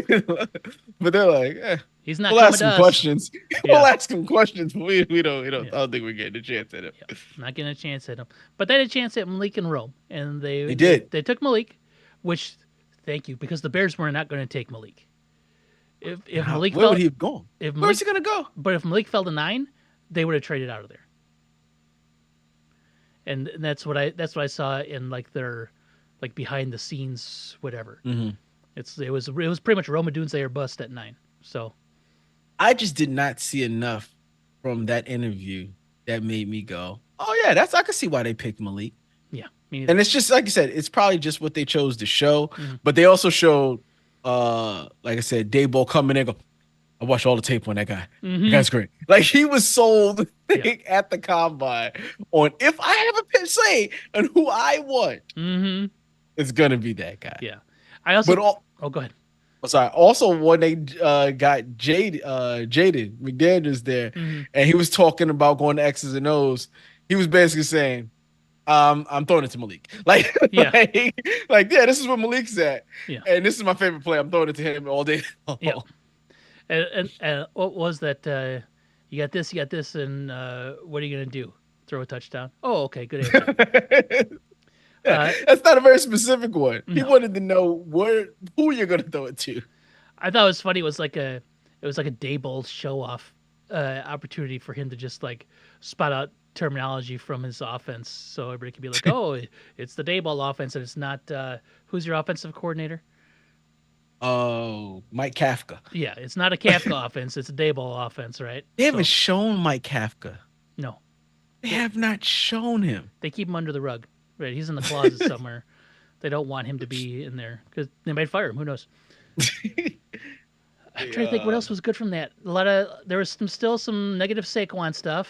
But they're like, he's not. We'll ask some questions. Yeah. We'll ask him questions. But we don't. I don't think we're getting a chance at him. Yeah. Not getting a chance at him. But they had a chance at Malik and Rome, and they did. They took Malik, which thank you, because the Bears were not going to take Malik. If Malik where would he have gone? Where's he going to go? But if Malik fell to 9, they would have traded out of there. And that's what I saw in like their like behind the scenes whatever. Mm-hmm. It was pretty much Rome Odunze or bust at 9. So I just did not see enough from that interview that made me go, oh yeah, I can see why they picked Malik. Yeah, and it's just like you said, it's probably just what they chose to show. Mm-hmm. But they also showed, like I said, Daboll coming in and go, I watched all the tape on that guy. Mm-hmm. That guy's great. Like he was sold at the combine on if I have a pitch say and who I want, it's gonna be that guy. Yeah, I also. But go ahead. Sorry. Also, when they got Jaden McDaniels there, and he was talking about going to X's and O's, he was basically saying, I'm throwing it to Malik. Like, yeah, this is where Malik's at. Yeah. And this is my favorite play. I'm throwing it to him all day long. Yeah. And what was that? You got this, and what are you going to do? Throw a touchdown? Oh, okay, good answer. That's not a very specific one. No. He wanted to know who you're going to throw it to. I thought it was funny. It was like a Daboll show off opportunity for him to just like spot out terminology from his offense, so everybody could be like, "Oh, it's the Daboll offense," and it's not. Who's your offensive coordinator? Oh, Mike Kafka. Yeah, it's not a Kafka offense. It's a Daboll offense, right? They haven't shown Mike Kafka. No. They have not shown him. They keep him under the rug. Right, he's in the closet somewhere. They don't want him to be in there because they might fire him. Who knows? I'm trying to think what else was good from that. There was still some negative Saquon stuff.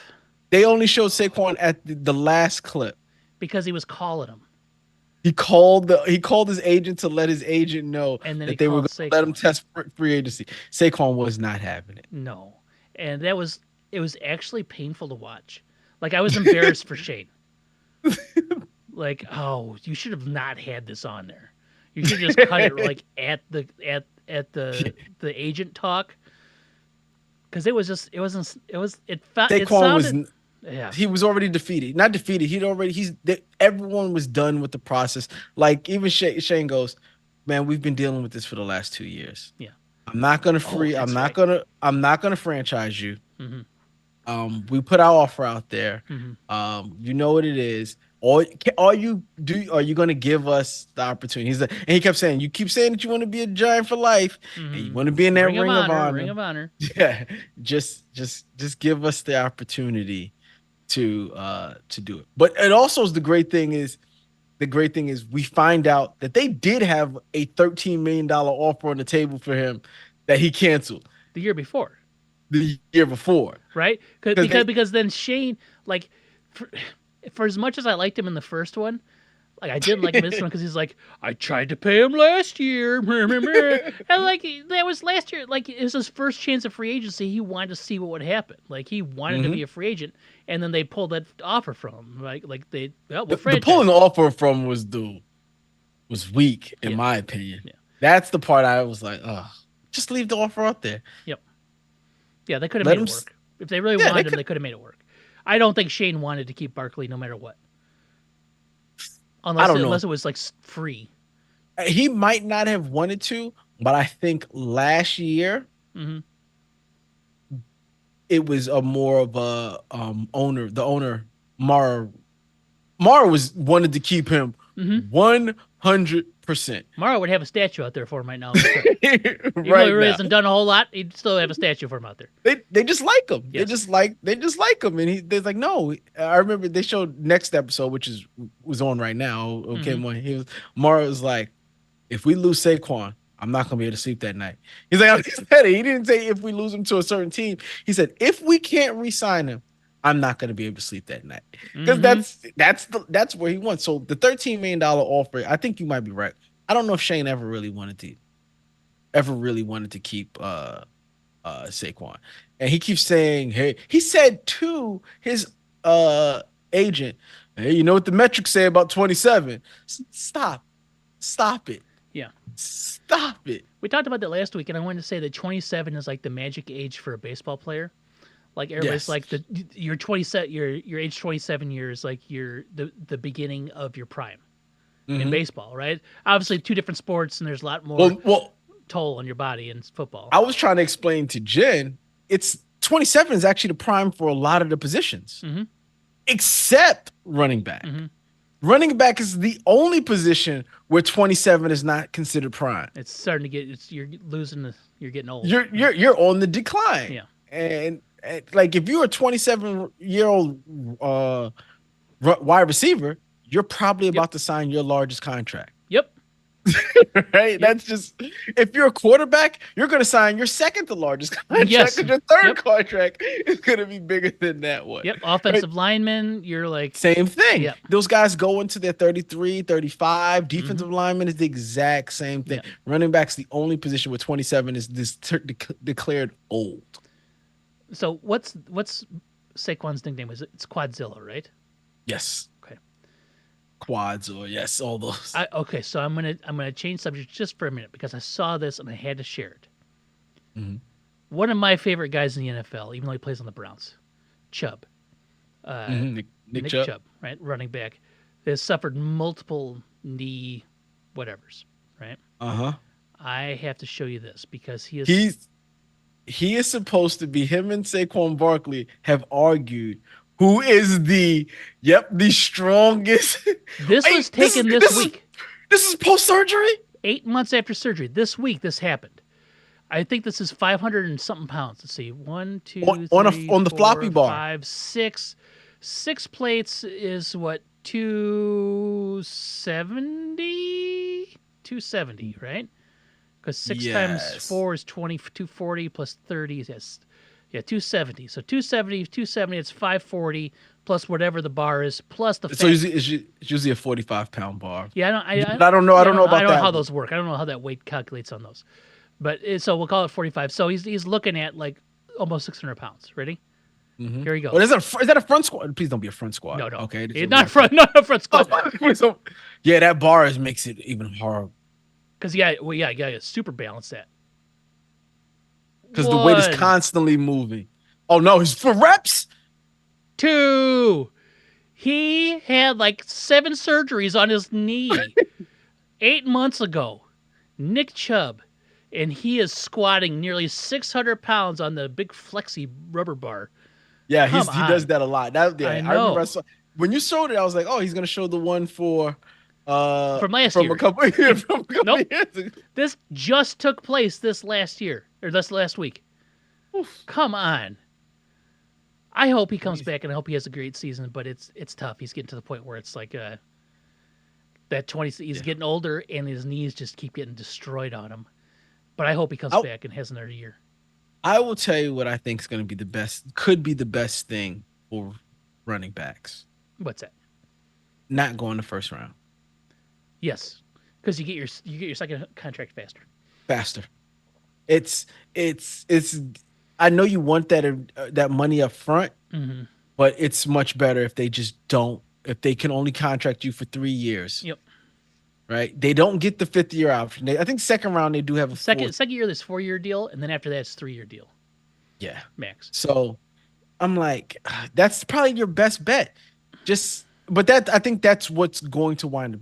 They only showed Saquon at the last clip because he was calling him. He called his agent to let his agent know that they were going to let him test free agency. Saquon was not having it. No, and it was actually painful to watch. Like I was embarrassed for Shane. Like, oh, you should have not had this on there. You should just cut it like at the agent talk, because it sounded. Yeah, he was already defeated. Not defeated. Everyone was done with the process. Like even Shane goes, man, we've been dealing with this for the last 2 years. Yeah, I'm not gonna I'm not gonna franchise you. Mm-hmm. We put our offer out there. Mm-hmm. You know what it is. Are you going to give us the opportunity? And he kept saying, you keep saying that you want to be a Giant for life, and you want to be in that Ring of Honor. Ring of Honor. Yeah, just give us the opportunity to do it. But it also is the great thing is the great thing is we find out that they did have a $13 million offer on the table for him that he canceled The year before, the year before. right? Because they Because then Shane, like, for, for as much as I liked him in the first one, like I didn't like him in this one because he's like, I tried to pay him last year, and like that was last year. Like it was his first chance of free agency. He wanted to see what would happen. Like he wanted to be a free agent, and then they pulled that offer from him. Like they, well, we'll the pulling offer from was weak in Yeah. my opinion. Yeah. That's the part I was like, oh, just leave the offer out there. Yep. Yeah, they could have Let made him it s- work. If they really Yeah, wanted him, they could have made it work. I don't think Shane wanted to keep Barkley no matter what. I don't know. Unless it was like free. He might not have wanted to, but I think last year Mhm. it was a more of a owner. The owner Mara wanted to keep him Mhm. 100%. Morrow would have a statue out there for him right now. Even though he Right really now. hasn't done a whole lot, he'd still have a statue for him out there. They just like him. Yes. They just like him, and they're like, no. I remember they showed next episode, which was on right now. Okay, when Mara was like, if we lose Saquon, I'm not gonna be able to sleep that night. He's like, he said it. He didn't say if we lose him to a certain team. He said if we can't re-sign him, I'm not gonna be able to sleep that night because that's where he wants. So the $13 million offer, I think you might be right. I don't know if Shane ever really wanted to keep Saquon. And he keeps saying, hey, he said to his agent, hey, you know what the metrics say about 27? Stop it. Yeah. Stop it. We talked about that last week, and I wanted to say that 27 is like the magic age for a baseball player. Like everybody's Yes. like your 27, your age 27 years, like the beginning of your prime in baseball, right? Obviously, two different sports, and there's a lot more Well, toll on your body in football. I was trying to explain to Jen, it's 27 is actually the prime for a lot of the positions, except running back. Running back is the only position where 27 is not considered prime. It's starting to get you're you're getting old. You're on the decline. Yeah. And like if you're a 27-year-old wide receiver, you're probably about to sign your largest contract. Yep. Right? Yep. That's just if you're a quarterback, you're going to sign your second to largest contract. Yes. Because your third contract is going to be bigger than that one. Yep. Offensive lineman, you're like same thing. Yep. Those guys go into their 33, 35. Defensive lineman is the exact same thing. Yep. Running back's the only position where 27 is declared old. So what's Saquon's nickname? It's Quadzilla, right? Yes. Okay. Quads or yes, all those. Okay, so I'm gonna change subject just for a minute because I saw this and I had to share it. One of my favorite guys in the NFL, even though he plays on the Browns, Chubb, Nick Chubb, right, running back, has suffered multiple knee whatevers, right? I have to show you this because he is supposed to be him and Saquon Barkley have argued who is the strongest. This was taken this week. This is post-surgery? 8 months after surgery. This week this happened. I think this is 500 and something pounds. Let's see. 1, 2, on the floppy bar. 5, 6. 6 plates is what? 270? 270, right? Because 6 times 4 is 20, 240 plus 30 is yes. Yeah, 270. So 270, it's 540 plus whatever the bar is, plus the So it's usually a 45-pound bar. Yeah, I don't know. I don't know about that. I don't know how those work. I don't know how that weight calculates on those. But so we'll call it 45. So he's looking at like almost 600 pounds. Ready? Here he goes. Well, is that a front squat? Please don't be a front squat. No. Okay. It's not a front squat. Yeah, that bar makes it even harder. Because you got super balance that. Because the weight is constantly moving. Oh no, he's for reps. 2. He had like 7 surgeries on his knee 8 months ago. Nick Chubb. And he is squatting nearly 600 pounds on the big flexi rubber bar. Yeah, he does that a lot. I remember when you showed it, I was like, oh, he's going to show the one from last year. A couple years ago. This just took place this last week. Oof. Come on. I hope he comes back and I hope he has a great season, but it's tough. He's getting to the point where it's like That 20, he's Yeah. getting older, and his knees just keep getting destroyed on him. But I hope he comes I back and has another year. I will tell you what I think is going to be the best, could be the best thing for running backs. What's that? Not going the first round. Yes, because you get your second contract faster. Faster. It's it's. I know you want that money up front, Mm-hmm. but it's much better if they just don't. If they can only contract you for 3 years, Yep. right? They don't get the 5th year option. I think second round they do have a Second fourth. second year, there's 4 year deal, and then after that, it's 3 year deal Yeah. max. So I'm like, that's probably your best bet. Just, but that I think that's what you're going to wind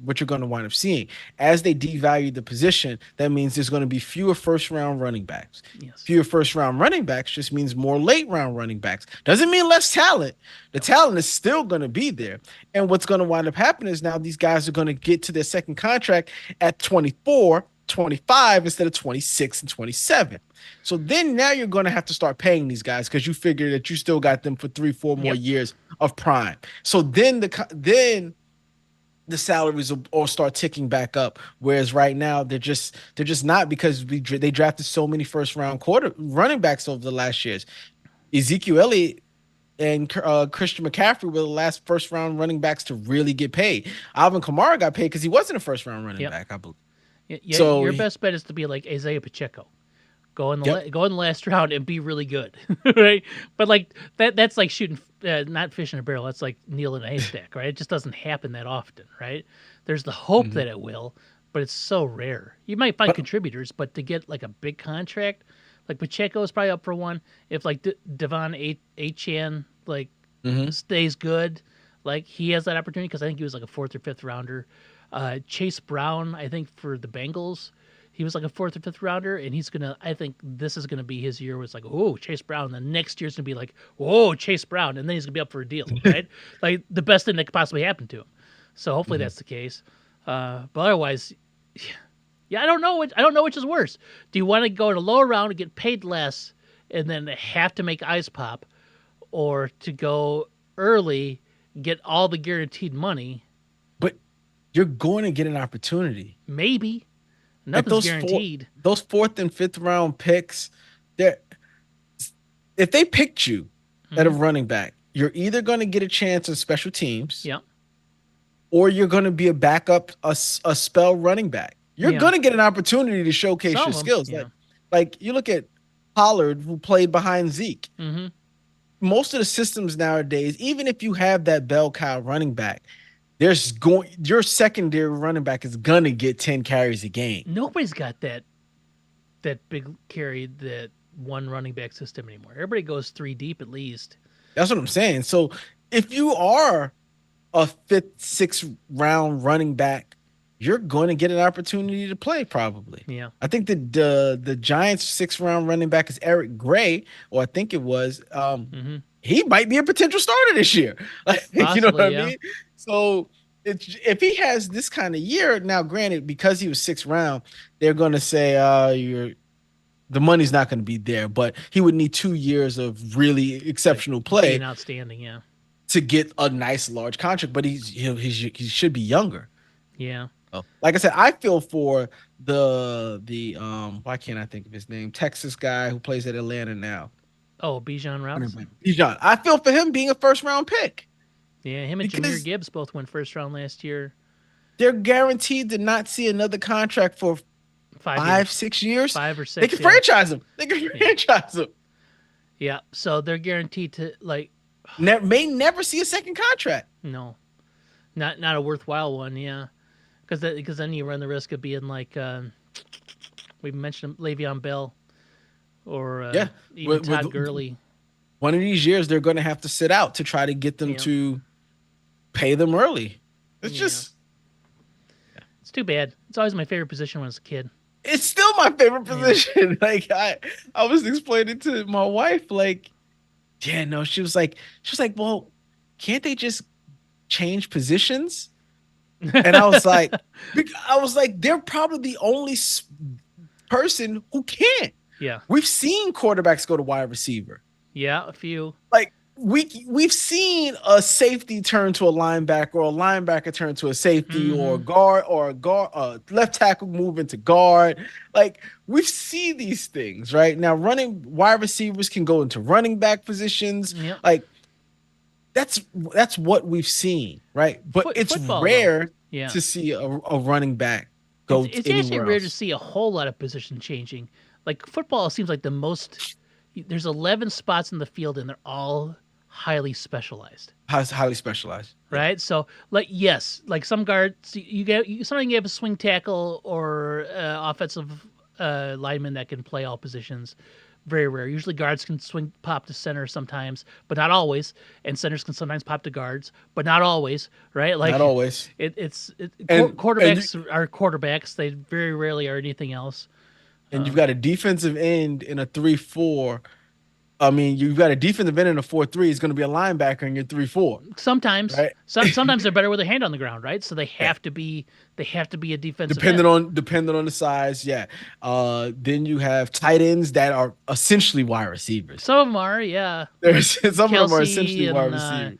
up seeing as they devalue the position. That means there's going to be fewer first round running backs. Yes. Fewer first round running backs just means more late round running backs. Doesn't mean less talent. The talent is still going to be there. And what's going to wind up happening is now these guys are going to get to their second contract at 24, 25 instead of 26 and 27. So then now you're going to have to start paying these guys because you figure that you still got them for 3, 4 more Yep. years of prime. So then the salaries will start ticking back up. Whereas right now they're just not, because they drafted so many first round quarter running backs over the last years. Ezekiel Elliott and Christian McCaffrey were the last first round running backs to really get paid. Alvin Kamara got paid because he wasn't a first round running Yep. back, I believe. Yeah, So your best bet is to be like Isaiah Pacheco. Go in the Yep. go in the last round and be really good, right? But like that's like shooting, not fish in a barrel. That's like needle in a haystack, right? It just doesn't happen that often, right? There's the hope that it will, but it's so rare. You might find But- contributors, but to get like a big contract, like Pacheco is probably up for one. If like Devon Achan like Mhm. stays good, like he has that opportunity, because I think he was like a fourth or fifth rounder. Chase Brown, I think for the Bengals, he was like a fourth or fifth rounder, and he's gonna. I think this is gonna be his year. Where it's like, oh, Chase Brown. The next year's gonna be like, whoa, Chase Brown, and then he's gonna be up for a deal, right? Like the best thing that could possibly happen to him. So hopefully that's the case. But otherwise, yeah, I don't know. I don't know which is worse. Do you want to go in a lower round and get paid less, and then have to make eyes pop, or to go early, get all the guaranteed money? But you're going to get an opportunity. Maybe Like nothing's guaranteed. those fourth and fifth round picks, they're if they picked you at a running back, you're either going to get a chance in special teams, Yeah. or you're going to be a backup, a spell running back. You're Yeah. going to get an opportunity to showcase Some your of 'em, skills. yeah. Like you look at Pollard, who played behind Zeke. Mm-hmm. Most of the systems nowadays, even if you have that bell cow running back, your secondary running back is gonna get 10 carries a game. Nobody's got that big carry, that one running back system anymore. Everybody goes three deep at least. That's what I'm saying. So if you are a fifth, sixth round running back, you're going to get an opportunity to play probably. Yeah. I think that the Giants' sixth round running back is Eric Gray, or I think it was. Mm-hmm. He might be a potential starter this year. Like, you know what Possibly, I yeah. mean? So if he has this kind of year, now granted, because he was sixth round, they're going to say the money's not going to be there, but he would need 2 years of really exceptional play Being outstanding, yeah. to get a nice large contract. But he should be younger. Yeah. Oh, like I said, I feel for the why can't I think of his name? Texas guy who plays at Atlanta now. Oh, Bijan Robinson. Bijan. I feel for him being a first round pick. Yeah, him and Because Jahmyr Gibbs both went first round last year. they're guaranteed to not see another contract for 5 years. 6 years. 5 or 6. They can yeah. franchise him. They can franchise him. Yeah, so they're guaranteed to May never see a second contract. no, not a worthwhile one. Yeah, because then you run the risk of being like we mentioned Le'Veon Bell, or Yeah. even With- Todd with- Gurley. One of these years, they're going to have to sit out to try to get them Yeah. to pay them early. It's Yeah. just, It's too bad. It's always my favorite position when I was a kid. it's still my favorite position. Like I was explaining to my wife, like, yeah, no, she was like, well, can't they just change positions? And I was like, they're probably the only person who can't. Yeah, We've seen quarterbacks go to wide receiver. yeah, a few. Like we've seen a safety turn to a linebacker, or a linebacker turn to a safety, or a Mm-hmm. guard, left tackle move into guard. Like, we've seen these things, right? Now, running wide receivers can go into running back positions. Yep. Like, that's what we've seen, right? But it's Football though, rare yeah, to see a running back it's go it's actually anywhere rare to else. see a whole lot of position changing. Like football seems like the most. There's 11 spots in the field, and they're all highly specialized. Highly specialized. Yeah. Right, so like yes, like some guards something you have a swing tackle or offensive lineman that can play all positions. Very rare. Usually guards can swing pop to center sometimes, but not always. And centers can sometimes pop to guards, but not always. Right? Not Like always. And quarterbacks are quarterbacks. They very rarely are anything else. you've got a defensive end in a 3-4. I mean, you've got a defensive end in a 4-3. It's going to be a linebacker in your 3-4, Sometimes, right? sometimes they're better with their hand on the ground, right? So Yeah. they have to be a defensive Depending end. on depending on the size, yeah. Then you have tight ends that are essentially wide receivers. Some of them are, yeah. Like There's some of them are Kelsey essentially wide and receivers.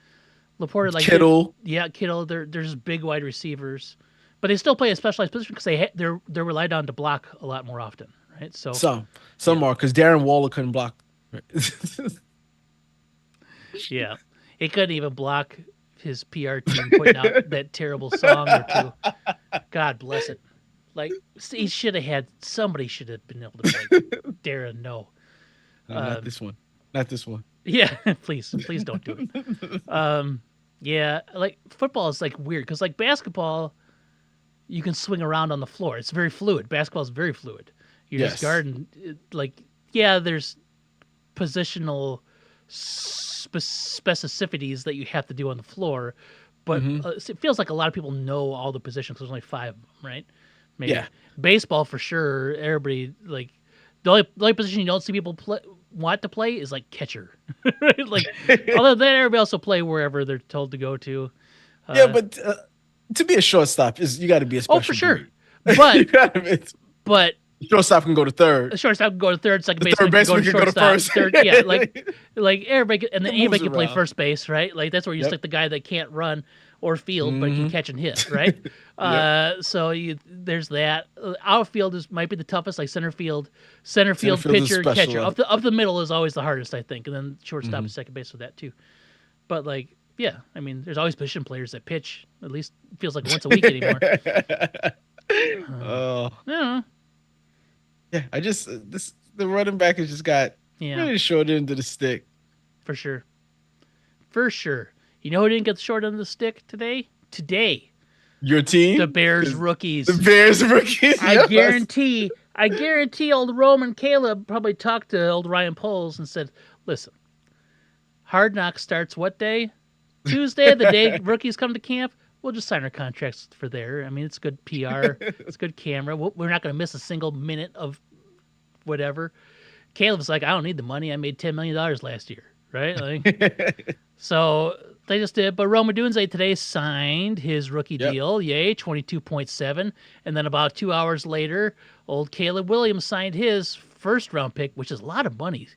Laporta, like Kittle. yeah, Kittle. They're just big wide receivers, but they still play a specialized position because they're relied on to block a lot more often, right? So Some yeah, are, because Darren Waller couldn't block. yeah, he couldn't even block his PR team putting out that terrible song or two. God bless it. Like he should have had somebody should have been able to be like Darren. No, No, not this one. Not this one. yeah, please don't do it. Yeah, like football is like weird because like basketball, you can swing around on the floor. It's very fluid. Basketball is very fluid. You're just Yes. guarding. Like yeah, there's positional specificities that you have to do on the floor, but Hmm. it feels like a lot of people know all the positions. There's only 5 of them, right? Maybe Yeah. baseball for sure. Everybody like the only position you don't see people want to play is like catcher. Right? Like other than that, everybody else will play wherever they're told to go to. Yeah, Uh, but to be a shortstop is you got to be a oh, special for sure, breed. You but gotta be, but shortstop can go to a third. shortstop can go to third, second The third baseman can go baseman to can go to shortstop, first. third, yeah, like everybody, and then It moves anybody can play around. first base, right? Like that's where you Yep. stick the guy that can't run or field but can Hmm. catch and hit, right? Yep. So there's that. Outfield might be the toughest, like center field, Center field is pitcher, catcher. special. Up the middle is always the hardest, I think, and then shortstop Hmm. and second base with that too. But like, yeah, I mean, there's always position players that pitch. At least it feels like once a week anymore. Oh, I don't know. yeah. I just this the running back has just got Yeah, really short end of the stick. for sure. For sure. You know who didn't get the short end of the stick today? Today, Your team, the Bears 'Cause rookies. the Bears rookies. I Yes. guarantee old Roman Caleb probably talked to old Ryan Poles and said, listen, Hard Knocks starts what day? Tuesday, the day rookies come to camp. We'll just sign our contracts for there. I mean, it's good PR. It's good camera. We're not going to miss a single minute of whatever. Caleb's like, I don't need the money. I made $10 million last year, right? Like, so they just did. But Roma Dunze today signed his rookie Yep. deal. Yay, 22.7. And then about 2 hours later, old Caleb Williams signed his first round pick, which is a lot of money.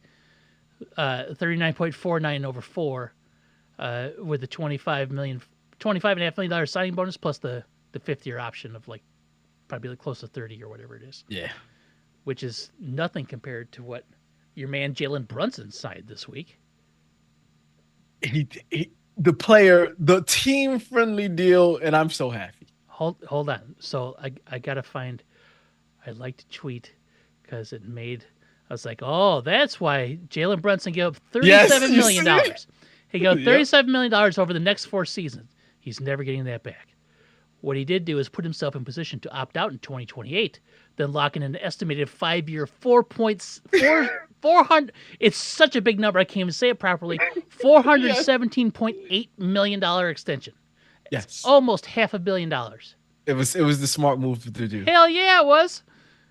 39.49 over 4 with the $25.5 million signing bonus plus the 5th-year option of like probably like close to 30 or whatever it is, Yeah. which is nothing compared to what your man Jalen Brunson signed this week. The team friendly deal, and I'm so happy. Hold on. So I gotta find. I like to tweet because it made. I was like, oh, that's why Jalen Brunson gave up Yes, $37 you million see dollars. it? He got Yep. $37 million over the next 4 seasons. He's never getting that back. What he did do is put himself in position to opt out in 2028, then lock in an estimated 5-year 400. It's such a big number I can't even say it properly. $417.8 million extension. Yes. Almost $500 million. It was the smart move to do. Hell yeah, it was.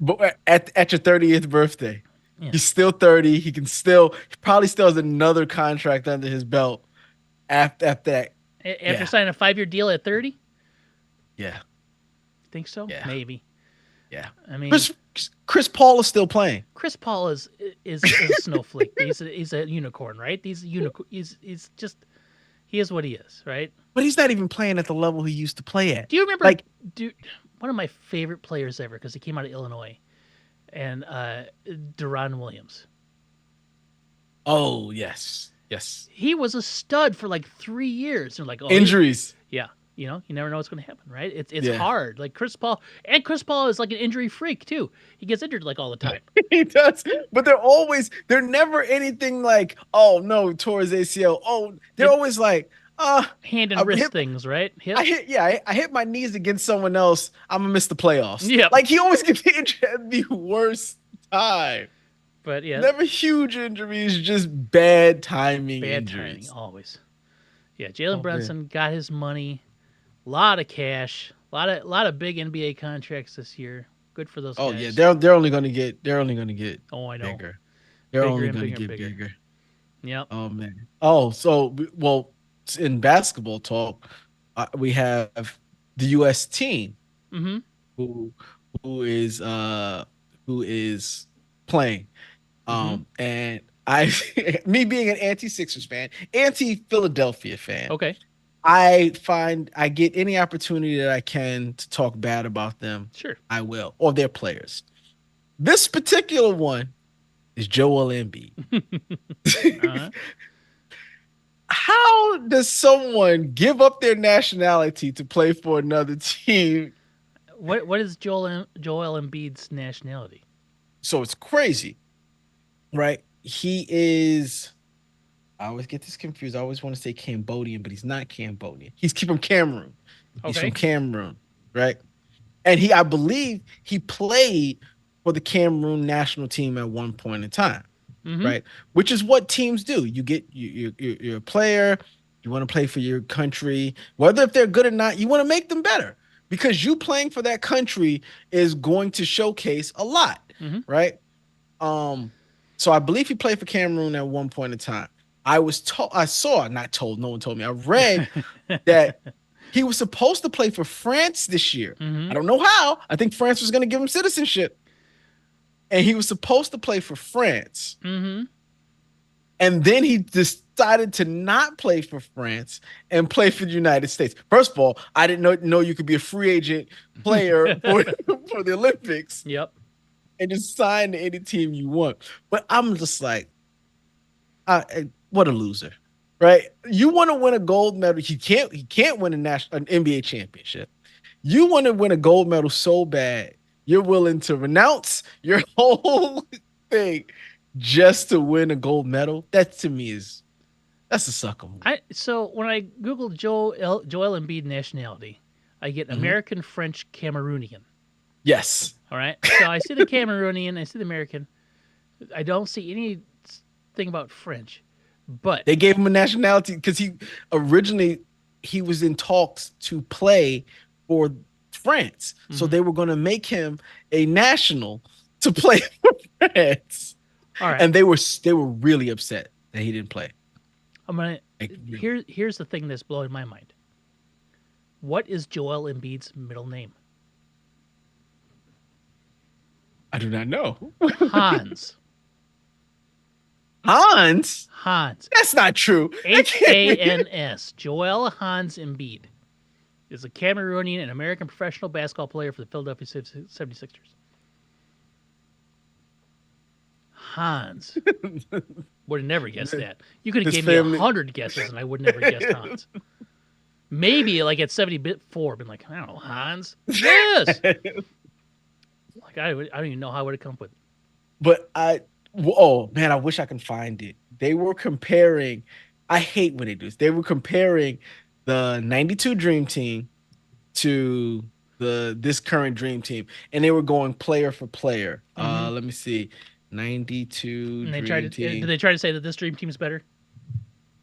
But at your 30th birthday, Yeah. he's still 30. He probably still has another contract under his belt after that. After Yeah. signing a 5-year deal at 30? Yeah. Think so? Yeah. Maybe. Yeah. I mean, Chris Chris Paul is still playing, Chris Paul is a snowflake. He's a unicorn, right? He's a unicorn. He's just he is what he is, right? but he's not even playing at the level he used to play at. Do you remember, Like, dude? One of my favorite players ever because he came out of Illinois, and Deron Williams. oh yes, yes. He was a stud for like 3 years. They're like, oh, Injuries. yeah, you never know what's going to happen, right? It's Yeah. hard. Like Chris Paul is like an injury freak too. He gets injured like all the time. He does, but they're never anything like, oh no, towards ACL. Oh, they're always like, Hand I and wrist hit, things, right? Hip. I hit my knees against someone else. I'm gonna miss the playoffs. Yep. Like he always gets injured at the worst time. But yeah, Never huge injuries, just bad timing bad injuries. timing always. Yeah, Jalen Oh, Brunson got his money, a lot of cash, a lot of big NBA contracts this year. Good for those Oh guys. yeah, they're only gonna get Oh, I know. bigger. They're Bigger only and gonna bigger and get bigger. bigger. Yep. Oh man. Oh, so well, in basketball talk, we have the U.S. team Mm-hmm. who who is uh who is playing. And I, me being an anti-Sixers fan, anti-Philadelphia fan, Okay. I get any opportunity that I can to talk bad about them, Sure. I will, or their players. This particular one is Joel Embiid. Uh-huh. How does someone give up their nationality to play for another team? What is Joel Embiid's nationality? So it's crazy, right? He is. I always get this confused. I always want to say Cambodian, but he's not Cambodian. He's from Cameroon. He's Okay. from Cameroon, right? And I believe he played for the Cameroon national team at one point in time, right? Which is what teams do. You get you're a player. You want to play for your country, whether if they're good or not. You want to make them better because you playing for that country is going to showcase a lot, right? So I believe he played for Cameroon at one point in time. I was told, not told, no one told me. I read that he was supposed to play for France this year. I don't know how. I think France was going to give him citizenship. And he was supposed to play for France. And then he decided to not play for France and play for the United States. First of all, I didn't know you could be a free agent player for the Olympics. Yep. And just sign to any team you want. But I'm just like, what a loser, right? You want to win a gold medal. He can't win an NBA championship. You want to win a gold medal so bad, you're willing to renounce your whole thing just to win a gold medal. That to me that's a sucker move. So when I Google Joel Embiid nationality, I get American, French, Cameroonian. Yes. All right. So I see the Cameroonian, I see the American. I don't see anything about French. But they gave him a nationality because he was in talks to play for France. So they were going to make him a national to play for France. All right. And they were really upset that he didn't play. Here's the thing that's blowing my mind. What is Joel Embiid's middle name? I do not know. Hans. Hans? That's not true. Hans. Joel Hans Embiid is a Cameroonian and American professional basketball player for the Philadelphia 76ers. Hans. Would have never guessed that. You could have gave me 100 guesses and I would never guessed Hans. Maybe like at 74, been like, I don't know, Hans. Yes. Like I don't even know how I would have come up with it. But oh man, I wish I could find it. They were comparing. I hate when they do this. They were comparing the '92 Dream Team to this current Dream Team, and they were going player for player. Let me see, '92 Dream Team. Did they try to say that this Dream Team is better?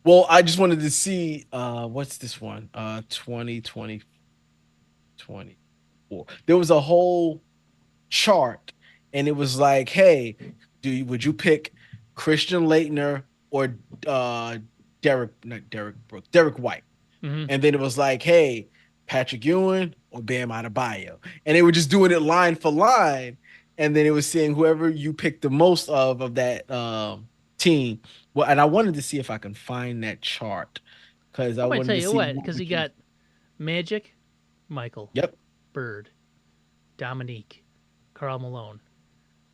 Well, I just wanted to see what's this one? 2020, 24. There was a whole chart, and it was like, hey, would you pick Christian Laettner or Derek White? And then it was like, hey, Patrick Ewing or Bam Adebayo, and they were just doing it line for line, and then it was seeing whoever you picked the most of that team. Well, and I wanted to see if I can find that chart because I I'm gonna wanted tell to you see what, what because you would you. got Magic, Michael, Yep, Bird, Dominique, Carl Malone,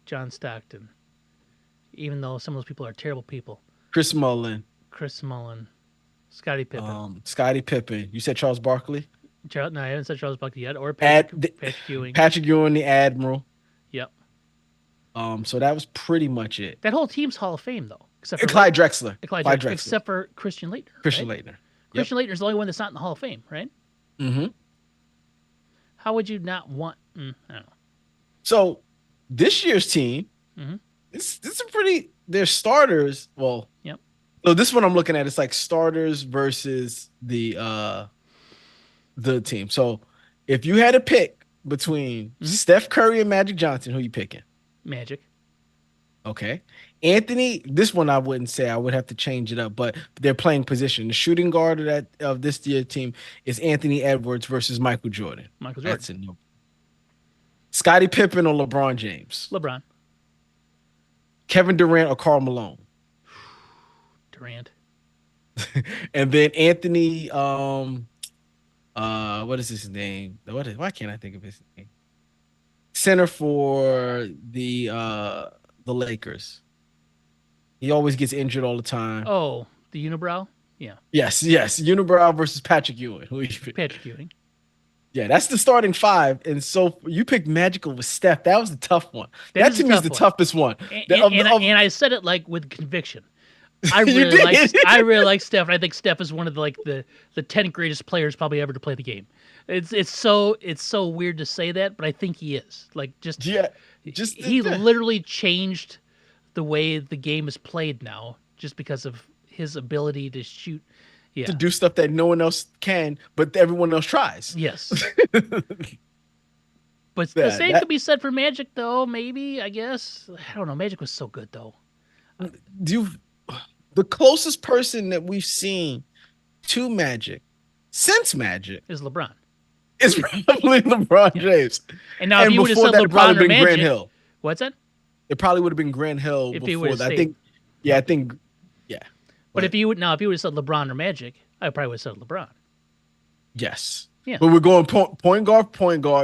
John Stockton. Even though some of those people are terrible people, Chris Mullin, Chris Mullin, Scottie Pippen. Scottie Pippen. You said Charles Barkley, No, I haven't said Charles Buckley yet, or Ad, Patrick Ewing. Patrick Ewing, the Admiral. Yep. So that was pretty much it. That whole team's Hall of Fame though, except for Clyde Drexler. Clyde Drexler. Except for Christian Laettner. Christian right? Laettner. Christian Laettner's the only one that's not in the Hall of Fame, right? Mm-hmm. How would you not want? I don't know. So this year's team, this is a pretty. Their starters. Well, yep. So this one I'm looking at, it's like starters versus the team. So if you had to pick between Steph Curry and Magic Johnson, who you picking? Magic. Okay. Anthony, this one I wouldn't say. I would have to change it up, but they're playing position. The shooting guard of this year team is Anthony Edwards versus Michael Jordan. Michael Jordan. That's a no. Scottie Pippen or LeBron James? LeBron. Kevin Durant or Karl Malone? Durant. And then Anthony, what is his name? Why can't I think of his name? Center for the Lakers. He always gets injured all the time. Oh, the unibrow? Yeah. Yes. Unibrow versus Patrick Ewing. Who you pick? Patrick Ewing. Yeah, that's the starting five. And so you picked Magic over Steph. That was the tough one. That to me is the toughest one. And I said it like with conviction. I really like Steph, and I think Steph is one of the 10 greatest players probably ever to play the game. It's so weird to say that, but I think he is. Like he literally changed the way the game is played now just because of his ability to shoot. Yeah. To do stuff that no one else can, but everyone else tries. Yes. But the same could be said for Magic, though. Maybe, I guess. I don't know. Magic was so good, though. The closest person that we've seen to Magic since Magic is LeBron. It's probably LeBron James. And now, if you would have said LeBron or Magic, Grant Hill. What's that? It probably would have been Grant Hill if before that. I think. But if you would have said LeBron or Magic, I probably would have said LeBron. Yes. Yeah. But we're going point guard,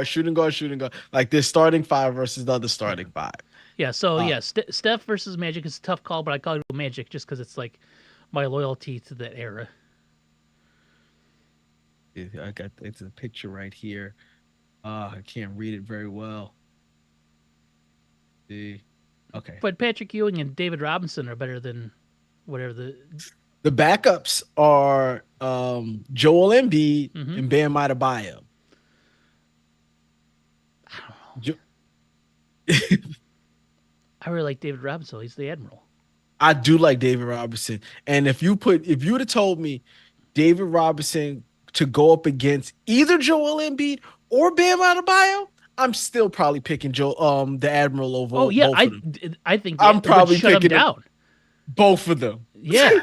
shooting guard. Like this starting five versus the other starting five. Yeah. So Steph versus Magic is a tough call, but I call it Magic just because it's like my loyalty to that era. It's a picture right here. I can't read it very well. Okay. But Patrick Ewing and David Robinson are better than whatever the backups are Joel Embiid and Bam Adebayo. I don't know. I really like David Robinson. He's the Admiral. I do like David Robinson. And if you would have told me David Robinson to go up against either Joel Embiid or Bam Adebayo, I'm still probably picking the Admiral over. Oh yeah, both of them. I think I'm probably shut him picking down. Both of them. Yeah.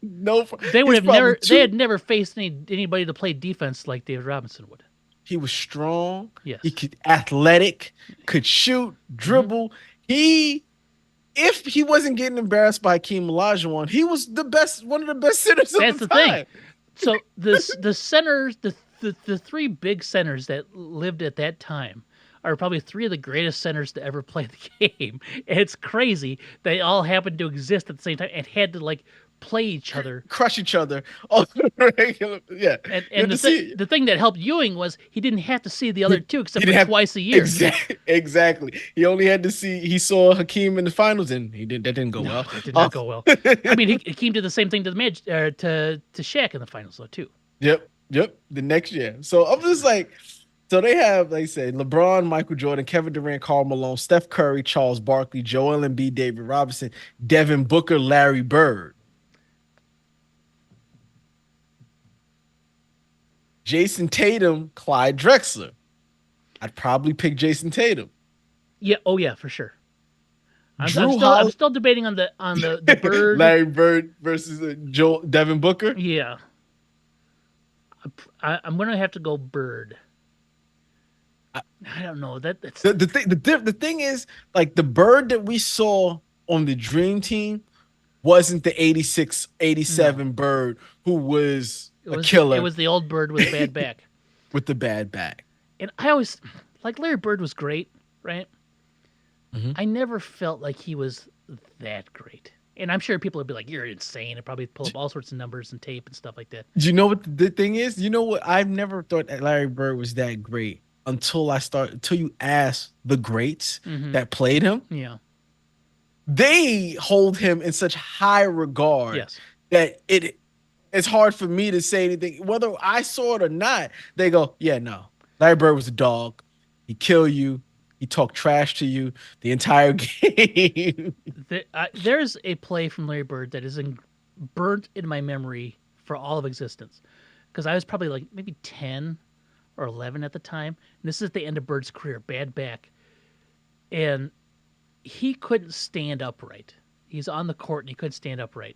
No, they would have never. They had never faced anybody to play defense like David Robinson would. He was strong. Yes. He could athletic, could shoot, dribble. If he wasn't getting embarrassed by Hakeem Olajuwon, he was one of the best centers of the time. That's the thing. So the centers, the three big centers that lived at that time are probably three of the greatest centers to ever play the game. And it's crazy. They all happened to exist at the same time and had to play each other, crush each other. Yeah. And the thing that helped Ewing was he didn't have to see the other two except for twice a year. Exactly. He only had to see. He saw Hakeem in the finals, and that didn't go well. It did not go well. I mean, Hakeem did the same thing to to Shaq in the finals though too. Yep. The next year. So I'm just like. So they have, like I said, LeBron, Michael Jordan, Kevin Durant, Karl Malone, Steph Curry, Charles Barkley, Joel Embiid, David Robinson, Devin Booker, Larry Bird. Jason Tatum, Clyde Drexler. I'd probably pick Jason Tatum. Yeah. Oh yeah, for sure. I'm still debating on the Bird. Larry Bird versus Devin Booker. Yeah. I'm gonna have to go Bird. I- I don't know that's the thing is, like, the Bird that we saw on the Dream Team wasn't the 86, no. 87 Bird who was It a was it killer was the old Bird with a bad back. with the bad back. And I always like Larry Bird was great, right? Mhm. I never felt like he was that great. And I'm sure people would be like, "You're insane," and probably pull up all sorts of numbers and tape and stuff like that. Do you know what the thing is? You know what? I've never thought that Larry Bird was that great until you ask the greats Mm-hmm. that played him. Yeah. They hold him in such high regard Yes. that it's hard for me to say anything. Whether I saw it or not, they go, yeah, no. Larry Bird was a dog. He killed you. He talked trash to you the entire game. There's a play from Larry Bird that is burnt in my memory for all of existence, because I was probably like maybe 10 or 11 at the time. And this is at the end of Bird's career, bad back, and he couldn't stand upright. He's on the court and he couldn't stand upright,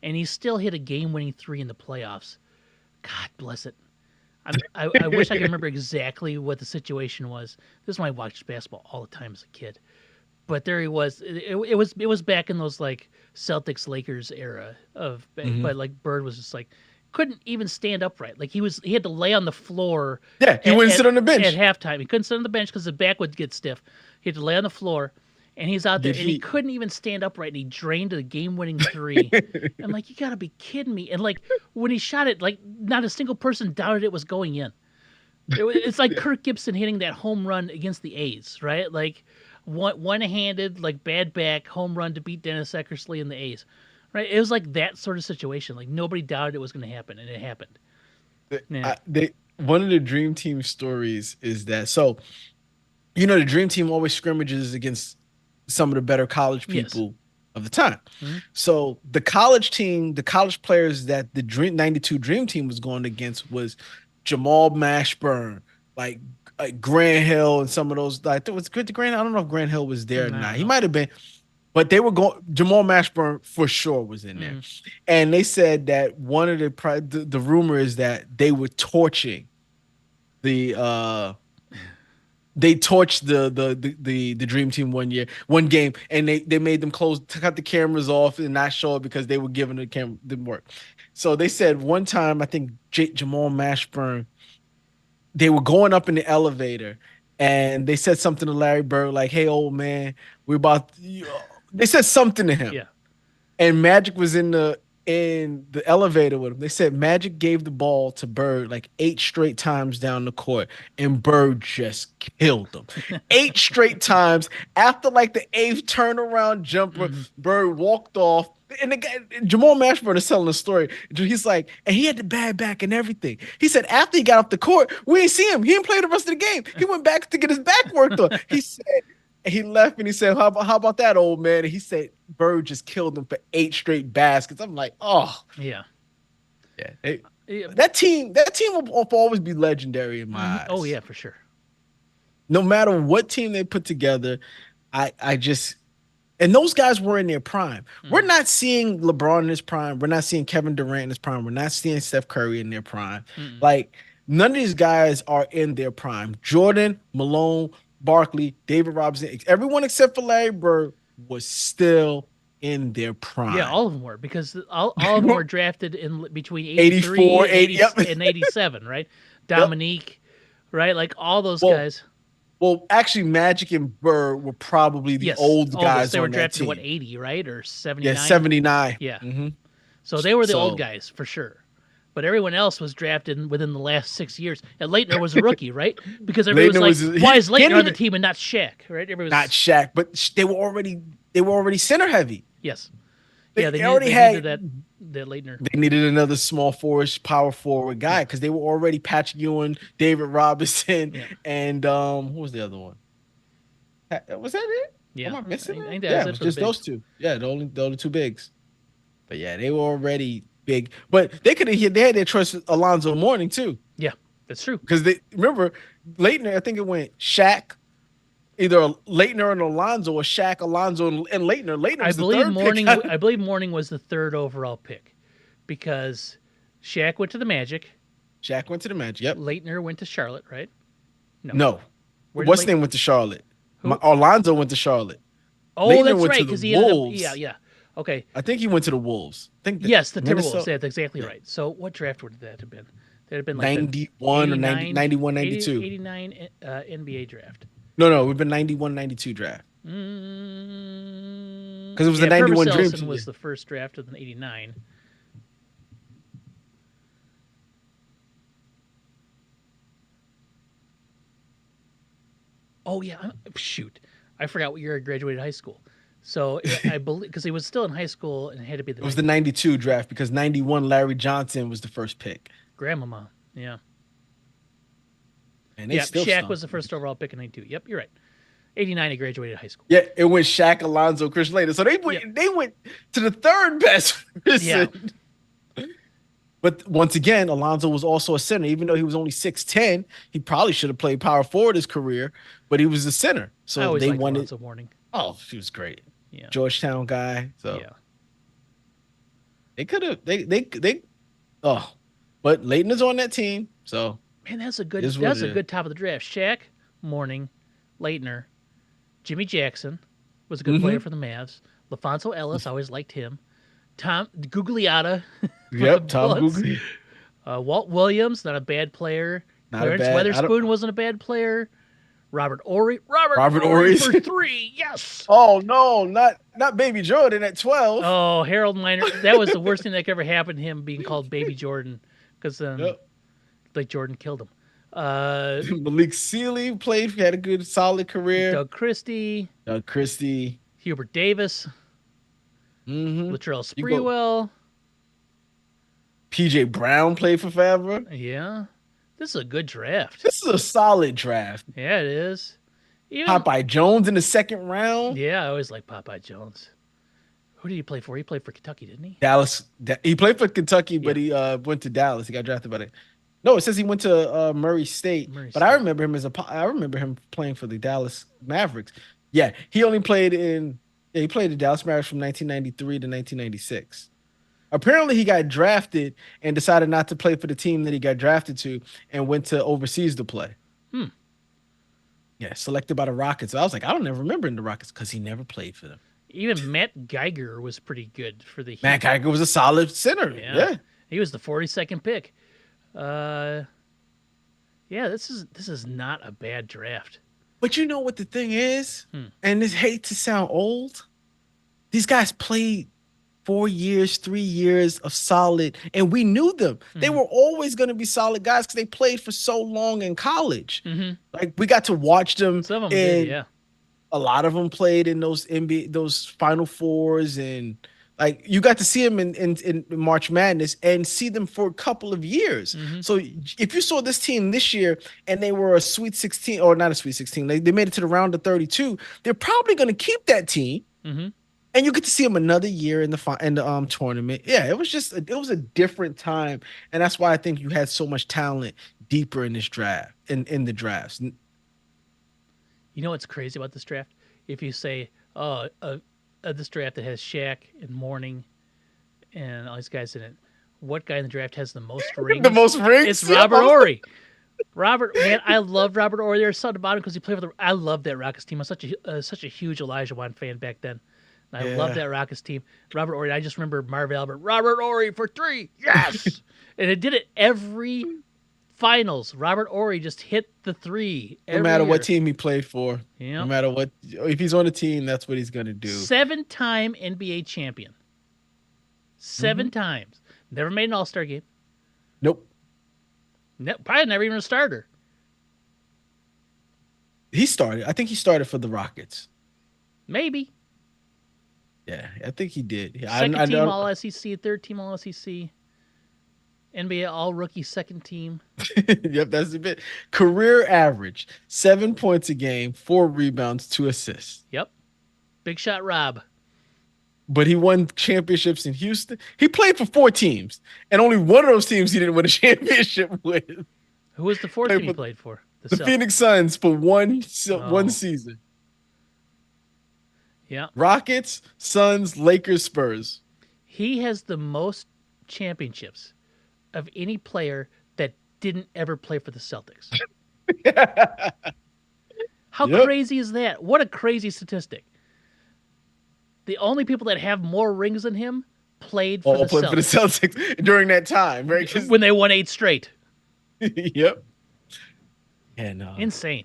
and he still hit a game-winning three in the playoffs. God bless it. I wish I could remember exactly what the situation was. This is when I watched basketball all the time as a kid. But there he was. It was back in those like Celtics Lakers era of, but like Bird was just like couldn't even stand upright. Like he had to lay on the floor. Yeah, he wouldn't sit on the bench. At halftime. He couldn't sit on the bench because the back would get stiff. He had to lay on the floor, and he's out there, Did and he he? couldn't even stand upright, and he drained a game-winning three. I'm like, you gotta be kidding me! And like when he shot it, like not a single person doubted it was going in. It's like Kirk Gibson hitting that home run against the A's, right? Like one-handed, like bad back home run to beat Dennis Eckersley and the A's, right? It was like that sort of situation. Like nobody doubted it was going to happen, and it happened. Yeah. One of the Dream Team stories is that, so the Dream Team always scrimmages against some of the better college Yes. people of the time. Mhm. So the college team, the college players that the Dream 92 Dream Team was going against was Jamal Mashburn, like Grant Hill, and some of those. Like, it was good to Grant. I don't know if Grant Hill was there or I not. don't He know. might have been, but they were going. Jamal Mashburn for sure was in there, and they said that one of the rumor is that they were torching the they torched the Dream Team one game, and they made them cut the cameras off and not show it because they were giving the camera didn't work. So they said one time, I think Jamal Mashburn, they were going up in the elevator, and they said something to Larry Bird like, "Hey, old man, we're about." They said something to him, Yeah. and Magic was in the elevator with him. They said Magic gave the ball to Bird like 8 straight times down the court, and Bird just killed him. 8 straight times. After like the 8th turnaround jumper, Bird walked off. And the guy, Jamal Mashburn, is telling the story. He's like, and he had the bad back and everything. He said after he got off the court, we didn't see him. He didn't play the rest of the game. He went back to get his back worked on. He said, he left and he said, how about that, old man? And he said Bird just killed him for 8 straight baskets. I'm like, oh. Yeah. Yeah. Yeah. That team will always be legendary in my eyes. Oh yeah, for sure. No matter what team they put together, I just, and those guys were in their prime. We're not seeing LeBron in his prime. We're not seeing Kevin Durant in his prime. We're not seeing Steph Curry in their prime. Like, none of these guys are in their prime. Jordan, Malone, Barkley, David Robinson, everyone except for Larry Bird was still in their prime. Yeah, all of them were, because all of them were drafted in between 84, 83 yep. and 87, right? Dominique, right? Like all those guys. Well, actually, Magic and Bird were probably the old guys They were on that drafted team. what, 80, right? Or 79? Yeah, 79. Yeah. Mm-hmm. So they were the So- old guys for sure. But everyone else was drafted within the last 6 years. And Leitner was a rookie, right? Because everybody was like, why is Leitner on the team and not Shaq, right? Everybody was, Not Shaq, but they were already center heavy. yes. They Yeah, they already needed had that Leitner. They needed another small forward, power forward guy because they were already Patrick Ewing, David Robinson, and who was the other one? Was that it? Yeah. Am I missing I it? think Yeah, that it was was it for the just those two. Yeah, the only two bigs. But yeah, they were already big. But they had their choice with Alonzo Mourning too. Yeah, that's true. Because they remember Leitner, I think it went Shaq, either Leitner and Alonzo, or Shaq, Alonzo, and Leitner. Leitner was the third pick. I believe Mourning was the 3rd overall pick, because Shaq went to the Magic, Shaq went to the Magic. Yep. Leitner went to Charlotte, right? No. No. Where did What's his Leitner? name went to Charlotte? Who? Alonzo went to Charlotte. Oh, Leitner that's went right, to the because he ended up. Yeah, Wolves. yeah. Okay. I think he went to the Wolves. I think Yes, the Timberwolves. Minnesota. That's exactly Yeah. right. So what draft would that have been? That have been like the 91 or 90, 89, 91, 80, 92. 89 NBA draft. No, we've been 91, 92 draft. Because it was the 91 Purvis Dream Ellison Team. was the first draft of the 89. Oh yeah, shoot, I forgot what year I graduated high school. So I believe because he was still in high school and it had to be the. It was the 92 draft because 91 Larry Johnson was the first pick. Grandmama, yeah. And they Yeah, still Shaq stunk. was the first overall pick in 92. Yep, you're right. 89, he graduated high school. Yeah, it went Shaq, Alonzo, Chris later. So they went to the third best person. Yeah. But once again, Alonzo was also a center. Even though he was only 6'10", he probably should have played power forward his career, but he was a center. I So always they liked wanted. Alonzo Mourning. Oh, she was great. Yeah. Georgetown guy. So Yeah. they could have oh, but Leighton is on that team. So Man, that's a good Is what it is. good top of the draft. Shaq, Mourning, Leitner, Jimmy Jackson was a good player for the Mavs. LaFonso Ellis, I always liked him. Tom Gugliotta. Yep, Tom Bullets. Googly. Walt Williams, not a bad player. Not a Clarence bad- I don't- Weatherspoon wasn't a bad player. Robert Ory. Robert Ory Ory. for 3. Yes. Oh no, not Baby Jordan at 12. Oh, Harold Miner. That was the worst thing that could ever happen to him being called Baby Jordan because Yep. like Jordan killed him. Malik Sealy had a good solid career. Doug Christie, Doug Christie. Hubert Davis, Mm-hmm. Latrell You go- Sprewell. PJ Brown played for forever. Yeah. This is a good draft. This is a solid draft. Yeah, it is. Even, Popeye Jones in the second round. Yeah, I always like Popeye Jones. Who did he play for? He played for Kentucky, didn't he? Dallas. He played for Kentucky, but he went to Dallas. He got drafted by it. No, it says he went to Murray State. But I remember him I remember him playing for the Dallas Mavericks. Yeah, he only played he played the Dallas Mavericks from 1993 to 1996. Apparently, he got drafted and decided not to play for the team that he got drafted to and went to overseas to play. Yeah, selected by the Rockets. I was like, I don't ever remember in the Rockets because he never played for them. Even Matt Geiger was pretty good for the Heat. Matt Geiger was a solid center. Yeah. He was the 42nd pick. Yeah, this is not a bad draft. But you know what the thing is? And this hate to sound old. These guys played 4 years, 3 years of solid, and we knew them. They were always going to be solid guys because they played for so long in college. Like we got to watch them. Some of them did, yeah. A lot of them played in those NBA, those Final Fours, and like you got to see them in March Madness and see them for a couple of years. So if you saw this team this year and they were a Sweet 16 or not a Sweet 16, they made it to the round of 32, they're probably going to keep that team. And you get to see them another year in the tournament. Yeah, it was a different time, and that's why I think you had so much talent deeper in this draft in the drafts. You know what's crazy about this draft? If you say, "Oh, this draft that has Shaq and Mourning and all these guys in it, what guy in the draft has the most rings?" The most rings? It's Robert Ory. Robert, man, I love Robert Ory. There's something about him because he played for the. I love that Rockets team. I was such a huge Elijah Wan fan back then. And I love that Rockets team. Robert Ory. I just remember Marv Albert. Robert Ory for 3. Yes, and it did it every finals. Robert Ory just hit the 3. No matter what team he played for, no matter what, if he's on a team, that's what he's gonna do. 7-time NBA champion. 7 times. Never made an All-Star game. Nope. Probably never even a starter. He started. I think he started for the Rockets. Maybe. Yeah, I think he did. Second team All SEC, third team All SEC, NBA All Rookie second team. Yep, that's the bit. Career average 7 points a game, 4 rebounds, 2 assists. Yep. Big shot Rob. But he won championships in Houston. He played for 4 teams, and only one of those teams he didn't win a championship with. Who was the fourth team he played for? The Phoenix Suns for one season. Yeah. Rockets, Suns, Lakers, Spurs. He has the most championships of any player that didn't ever play for the Celtics. Yep. How crazy is that? What a crazy statistic. The only people that have more rings than him played for All the played for the Celtics Celtics during that time, right? when they won 8 straight. Yep. And Insane.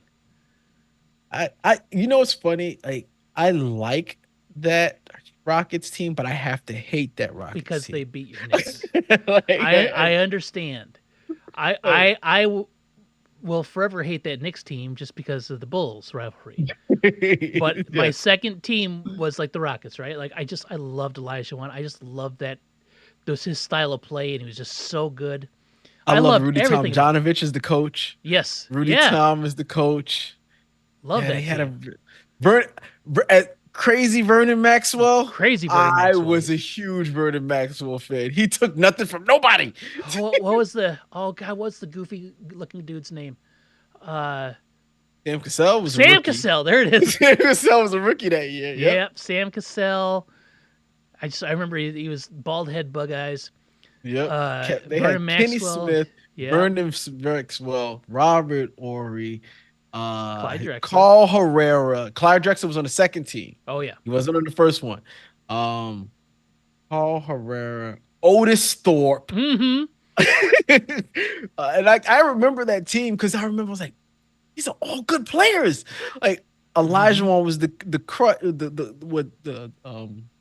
you know what's funny? Like I like that Rockets team, but I have to hate that Rockets Because team. they beat your Knicks. Like, I understand. I will forever hate that Knicks team just because of the Bulls rivalry. But my second team was like the Rockets, right? Like I loved Olajuwon. I just loved that. That was his style of play, and he was just so good. I love loved Rudy everything about it. Tomjanovich as the coach. Yes. Rudy yeah. Tom is the coach. Love that They had team. crazy Vernon Maxwell. Crazy Vernon I Maxwell. was a huge Vernon Maxwell fan. He took nothing from nobody. What was the what's the goofy looking dude's name? Sam Cassell was a Sam rookie. Cassell. There it is. Sam Cassell was a rookie that year. Yep. Sam Cassell. I remember he was bald head, bug eyes. Yep. They Vernon had Kenny Maxwell. Smith, Yeah. Vernon Maxwell, Robert Ory, Clyde Drexler. Carl Herrera. Clyde Drexler was on the second team. Oh yeah. He wasn't on the first one. Carl Herrera, Otis Thorpe. Mm-hmm. And I remember that team because I remember I was like, these are all good players. Like Olajuwon was the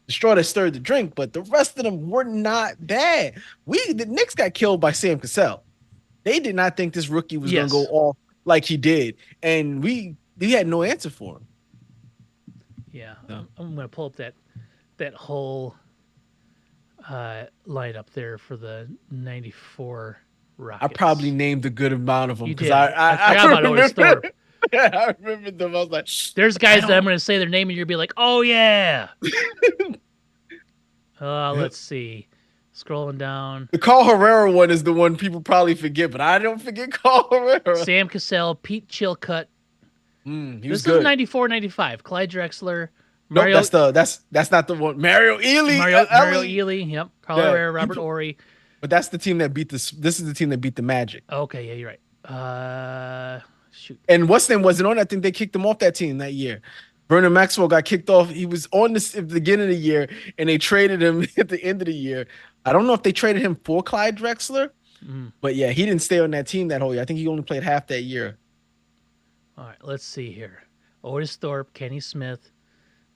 straw that stirred the drink, but the rest of them were not bad. The Knicks got killed by Sam Cassell. They did not think this rookie was going to go off like he did, and we had no answer for him. Yeah, I'm going to pull up that whole lineup there for the '94 Rockets. I probably named a good amount of them because I forgot about Otis Thorpe. I remember them. I was like, there's guys that I'm going to say their name and you'll be like, oh yeah. Let's see. Scrolling down. The Carl Herrera one is the one people probably forget, but I don't forget Carl Herrera. Sam Cassell, Pete Chilcutt. He was this good. is '94-'95. Clyde Drexler. Mario, nope, that's not the one. Mario Ely. Mario Ely. Yep. Carl Herrera, Robert Ory. But that's the team that beat this. This is the team that beat the Magic. Okay, yeah, you're right. Shoot. And what's name wasn't on. I think they kicked him off that team that year. Vernon Maxwell got kicked off. He was on at the beginning of the year, and they traded him at the end of the year. I don't know if they traded him for Clyde Drexler, but yeah, he didn't stay on that team that whole year. I think he only played half that year. All right, let's see here. Otis Thorpe, Kenny Smith,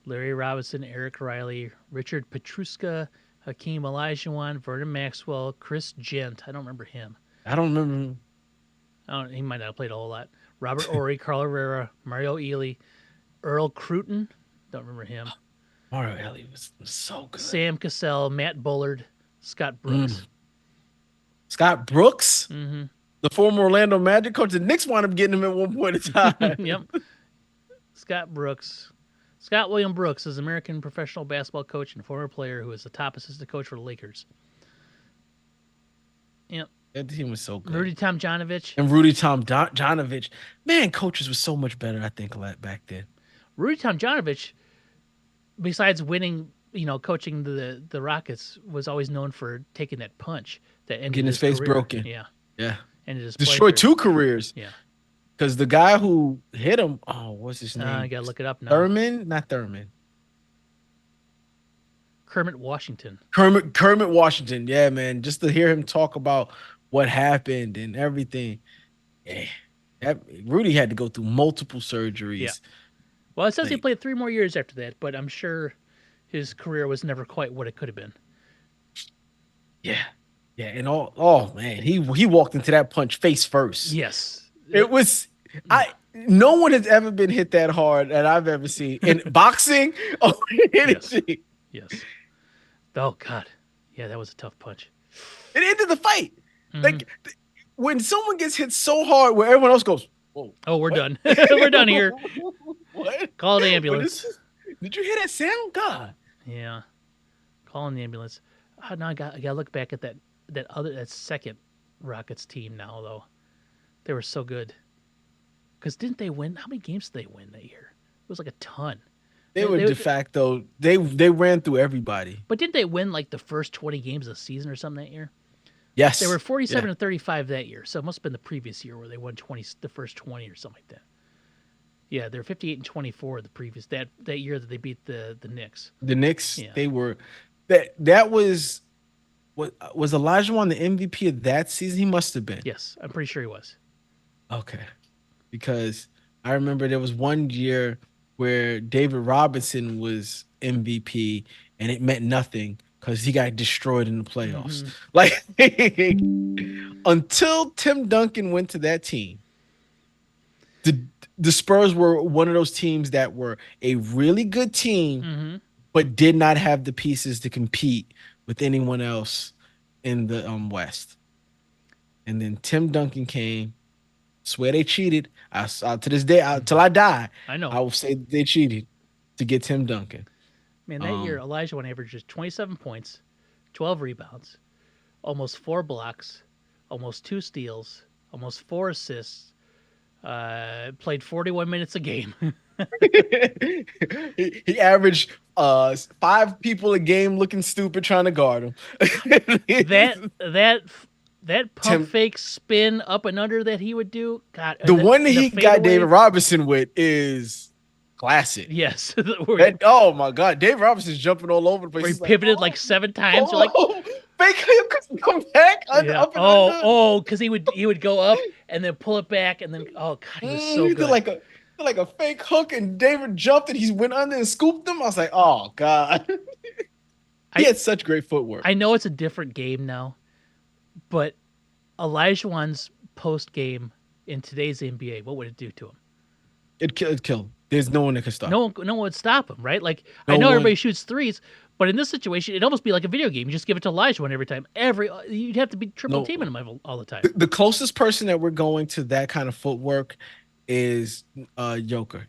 Larry Robinson, Eric Riley, Richard Petruska, Hakeem Olajuwon, Vernon Maxwell, Chris Gent. I don't remember him. I don't remember him. He might not have played a whole lot. Robert Ory, Carl Herrera, Mario Ely, Earl Cruton. Don't remember him. Mario Ely was so good. Sam Cassell, Matt Bullard, Scott Brooks. Scott Brooks? Mm-hmm. The former Orlando Magic coach. The Knicks wound up getting him at one point in time. Yep. Scott Brooks. Scott William Brooks is an American professional basketball coach and former player who was the top assistant coach for the Lakers. Yep. That team was so good. Rudy Tomjanovich. And Rudy Tomjanovich. Man, coaches was so much better, I think, back then. Rudy Tomjanovich, besides winning, coaching the Rockets, was always known for taking that punch that ended getting his face career. broken. Yeah. Yeah. Ended his destroyed 2 careers. Yeah. Because the guy who hit him, what's his name? I gotta look it up now. Thurman? Not Thurman. Kermit Washington. Kermit Washington. Yeah, man. Just to hear him talk about what happened and everything. Yeah. Rudy had to go through multiple surgeries. Yeah. Well, it says he played 3 more years after that, but I'm sure his career was never quite what it could have been. Yeah. Yeah. And man, he walked into that punch face first. Yes. It was no one has ever been hit that hard that I've ever seen. In boxing or anything. Yes. Oh God. Yeah, that was a tough punch. It ended the fight. Mm-hmm. Like when someone gets hit so hard where everyone else goes, whoa. Oh, we're done. We're done here. What? Call the ambulance. Did you hear that sound? God. Yeah. Calling the ambulance. Now I gotta look back at that second Rockets team now though. They were so good. Because didn't they win? How many games did they win that year? It was like a ton. They were de facto. They ran through everybody. But didn't they win like the first 20 games of the season or something that year? They were Yes. Yeah. 47 and 35 that year, so it must have been the previous year where they won 20, the first 20 or something like that. Yeah, they're 58 and 24 the previous that year that they beat the Knicks. The Knicks, Yeah. they were that was what was Elijah the MVP of that season? He must have been. Yes, I'm pretty sure he was. Okay. Because I remember there was one year where David Robinson was MVP and it meant nothing because he got destroyed in the playoffs. Mm-hmm. Like until Tim Duncan went to that team, the the Spurs were one of those teams that were a really good team, Mm-hmm. but did not have the pieces to compete with anyone else in the West. And then Tim Duncan came. Swear they cheated. To this day, till I die, I know. I will say they cheated to get Tim Duncan. Man, that year Elijah One averaged 27 points, 12 rebounds, almost 4 blocks, almost 2 steals, almost 4 assists. Played 41 minutes a game. He averaged 5 people a game looking stupid trying to guard him. that pump Tim, fake spin up and under that he would do. God, the one that he got fadeaway. David Robinson with is classic. Yes. Oh my God, David Robinson's jumping all over the place. Where he He's pivoted like, like 7 times. You're like, fake him come back. yeah. Up and under. Because he would go up and then pull it back and then God, he was so he good. did like a fake hook and David jumped and he went under and scooped him. I was like, oh God. He had such great footwork. I know it's a different game now, but Elijah One's post game in today's NBA, what would it do to him? It'd kill him. There's no one that can stop. No one would stop him, right? Like No I know one. everybody shoots threes, but in this situation, it'd almost be like a video game. You just give it to Elijah One every time. You'd have to be triple teaming him all the time. The closest person that we're going to that kind of footwork is Joker.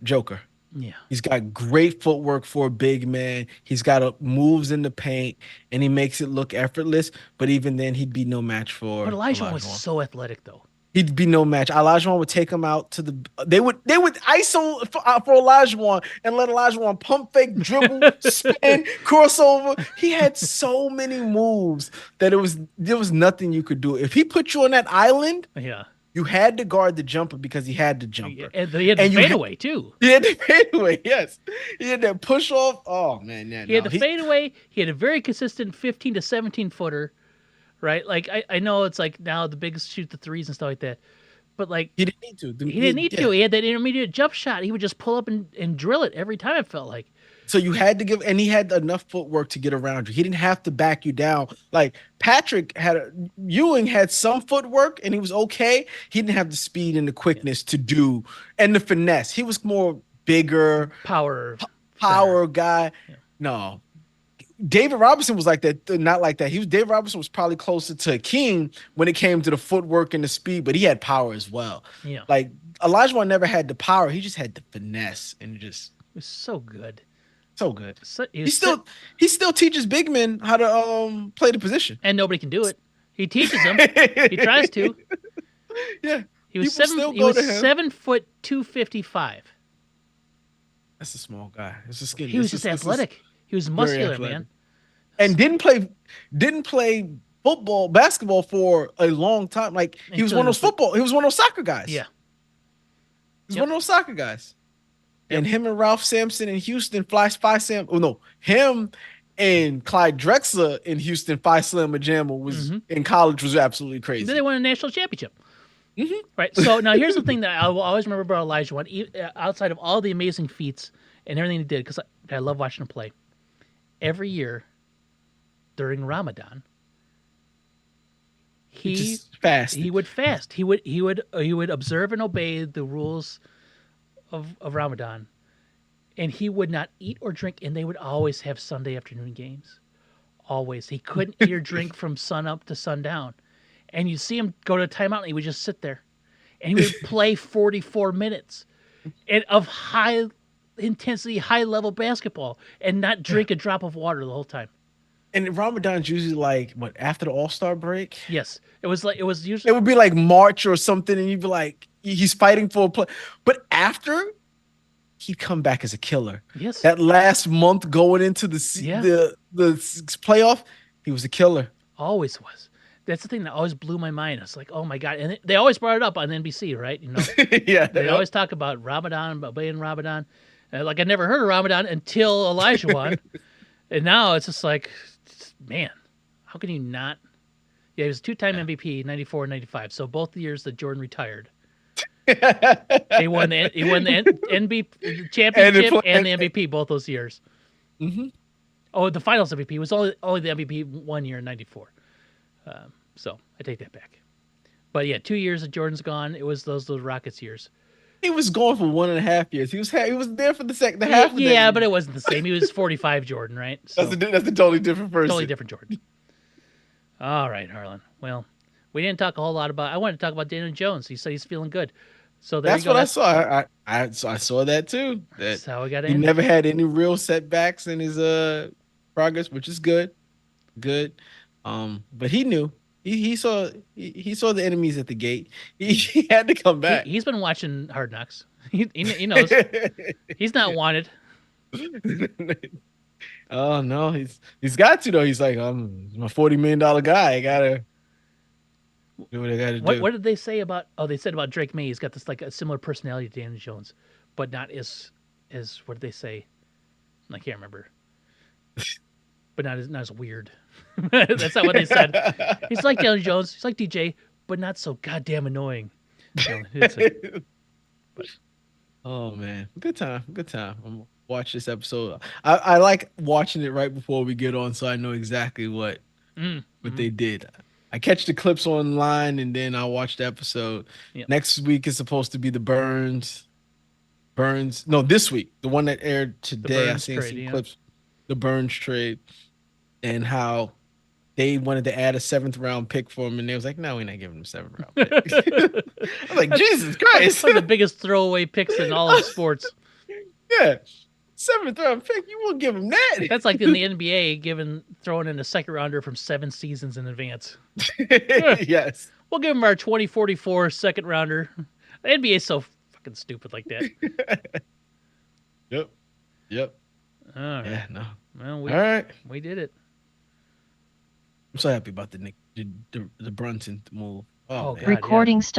Yeah. He's got great footwork for a big man. He's got moves in the paint, and he makes it look effortless. But even then, he'd be no match for. But Elijah was so athletic, though. He'd be no match. Elijah would take him out to the. They would ISO for Elijah and let Elijah pump fake, dribble, spin, crossover. He had so many moves that there was nothing you could do. If he put you on that island, yeah, you had to guard the jumper because he had the jumper. And he had the fadeaway too. He had the fadeaway, yes. He had that push off. Oh man, he had the fadeaway. He had a very consistent 15 to 17 footer. Right, like I know it's like now the bigs shoot the threes and stuff like that, but like he didn't need to. He didn't need to. He had that intermediate jump shot. He would just pull up and drill it every time. It felt like. So you had to give, and he had enough footwork to get around you. He didn't have to back you down. Like Ewing had some footwork, and he was okay. He didn't have the speed and the quickness to do, and the finesse. He was more bigger, power guy. Yeah. No. David Robinson was like that, not like that. David Robinson was probably closer to King when it came to the footwork and the speed, but he had power as well. Yeah, like Elijah never had the power; he just had the finesse and just. It was so good, so good. He still teaches big men how to play the position, and nobody can do it. He teaches them. He tries to. Yeah, he was 7 foot 255. That's a small guy. It's a skinny. He was just athletic. He was muscular, man. And didn't play basketball for a long time. Like he was one of those soccer guys. Yeah. He was one of those soccer guys. Yep. And him and Ralph Sampson in Houston him and Clyde Drexler in Houston Slamma Jamma was in college was absolutely crazy. Then they won a national championship. Mm-hmm. Right. So now here's the thing that I will always remember about Elijah One, outside of all the amazing feats and everything he did, because I love watching him play. Every year during Ramadan, he would fast. He would observe and obey the rules of Ramadan, and he would not eat or drink. And they would always have Sunday afternoon games. Always, he couldn't eat or drink from sun up to sundown. And you see him go to a timeout, and he would just sit there, and he would play 44 minutes, and of high intensity, high level basketball, and not drink a drop of water the whole time. And Ramadan's usually like after the All-Star break? Yes. It was usually it would be like March or something, and you'd be like, he's fighting for a play. But after, he'd come back as a killer. Yes. That last month going into the playoff, he was a killer. Always was. That's the thing that always blew my mind. It's like, oh my god, and they always brought it up on NBC, right? Yeah. They always talk about Ramadan, about being Ramadan. Like I never heard of Ramadan until Elijah won, and now it's just like, man, how can you not? Yeah, he was a two-time MVP, 94 and 95. So both the years that Jordan retired, he won the NBA championship and the MVP both those years. Mm-hmm. Oh, the Finals MVP was only the MVP 1 year in '94. So I take that back. But yeah, 2 years that Jordan's gone. It was those Rockets years. He was gone for 1.5 years. He was there for the second half. Yeah, but it wasn't the same. He was 45 Jordan, right? So, that's a totally different person. Totally different Jordan. All right, Harlan. Well, we didn't talk a whole lot about. I wanted to talk about Daniel Jones. He said he's feeling good. So that's what I saw. I saw that too. That's how we got He never had any real setbacks in his progress, which is good. Good. But he knew. He saw the enemies at the gate. He had to come back. He's been watching Hard Knocks. He knows. He's not wanted. Oh no, he's got to though. He's like, I'm a $40 million guy. I gotta do what I gotta do. What did they say about? Oh, they said about Drake May. He's got this like a similar personality to Daniel Jones, but not as what did they say? I can't remember. But not as weird. That's not what they said. He's like Daniel Jones. He's like DJ, but not so goddamn annoying. So, oh man, good time. I'm gonna watch this episode. I like watching it right before we get on, so I know exactly what they did. I catch the clips online and then I'll watch the episode. Yep. Next week is supposed to be the Burns. No, this week, the one that aired today. I seen some clips. The Burns trade and how they wanted to add a 7th round pick for him, and they was like, "No, we're not giving him a 7th round pick." I'm like, Jesus Christ! One of the biggest throwaway picks in all of sports. Yeah, 7th round pick. You won't give him that. That's like in the NBA, throwing in a 2nd rounder from 7 seasons in advance. Yes, we'll give him our 2044 2nd rounder. The NBA is so fucking stupid like that. Yep. All right. Yeah, no. Well, all right. We did it. I'm so happy about the Brunson move. Oh, man. Recording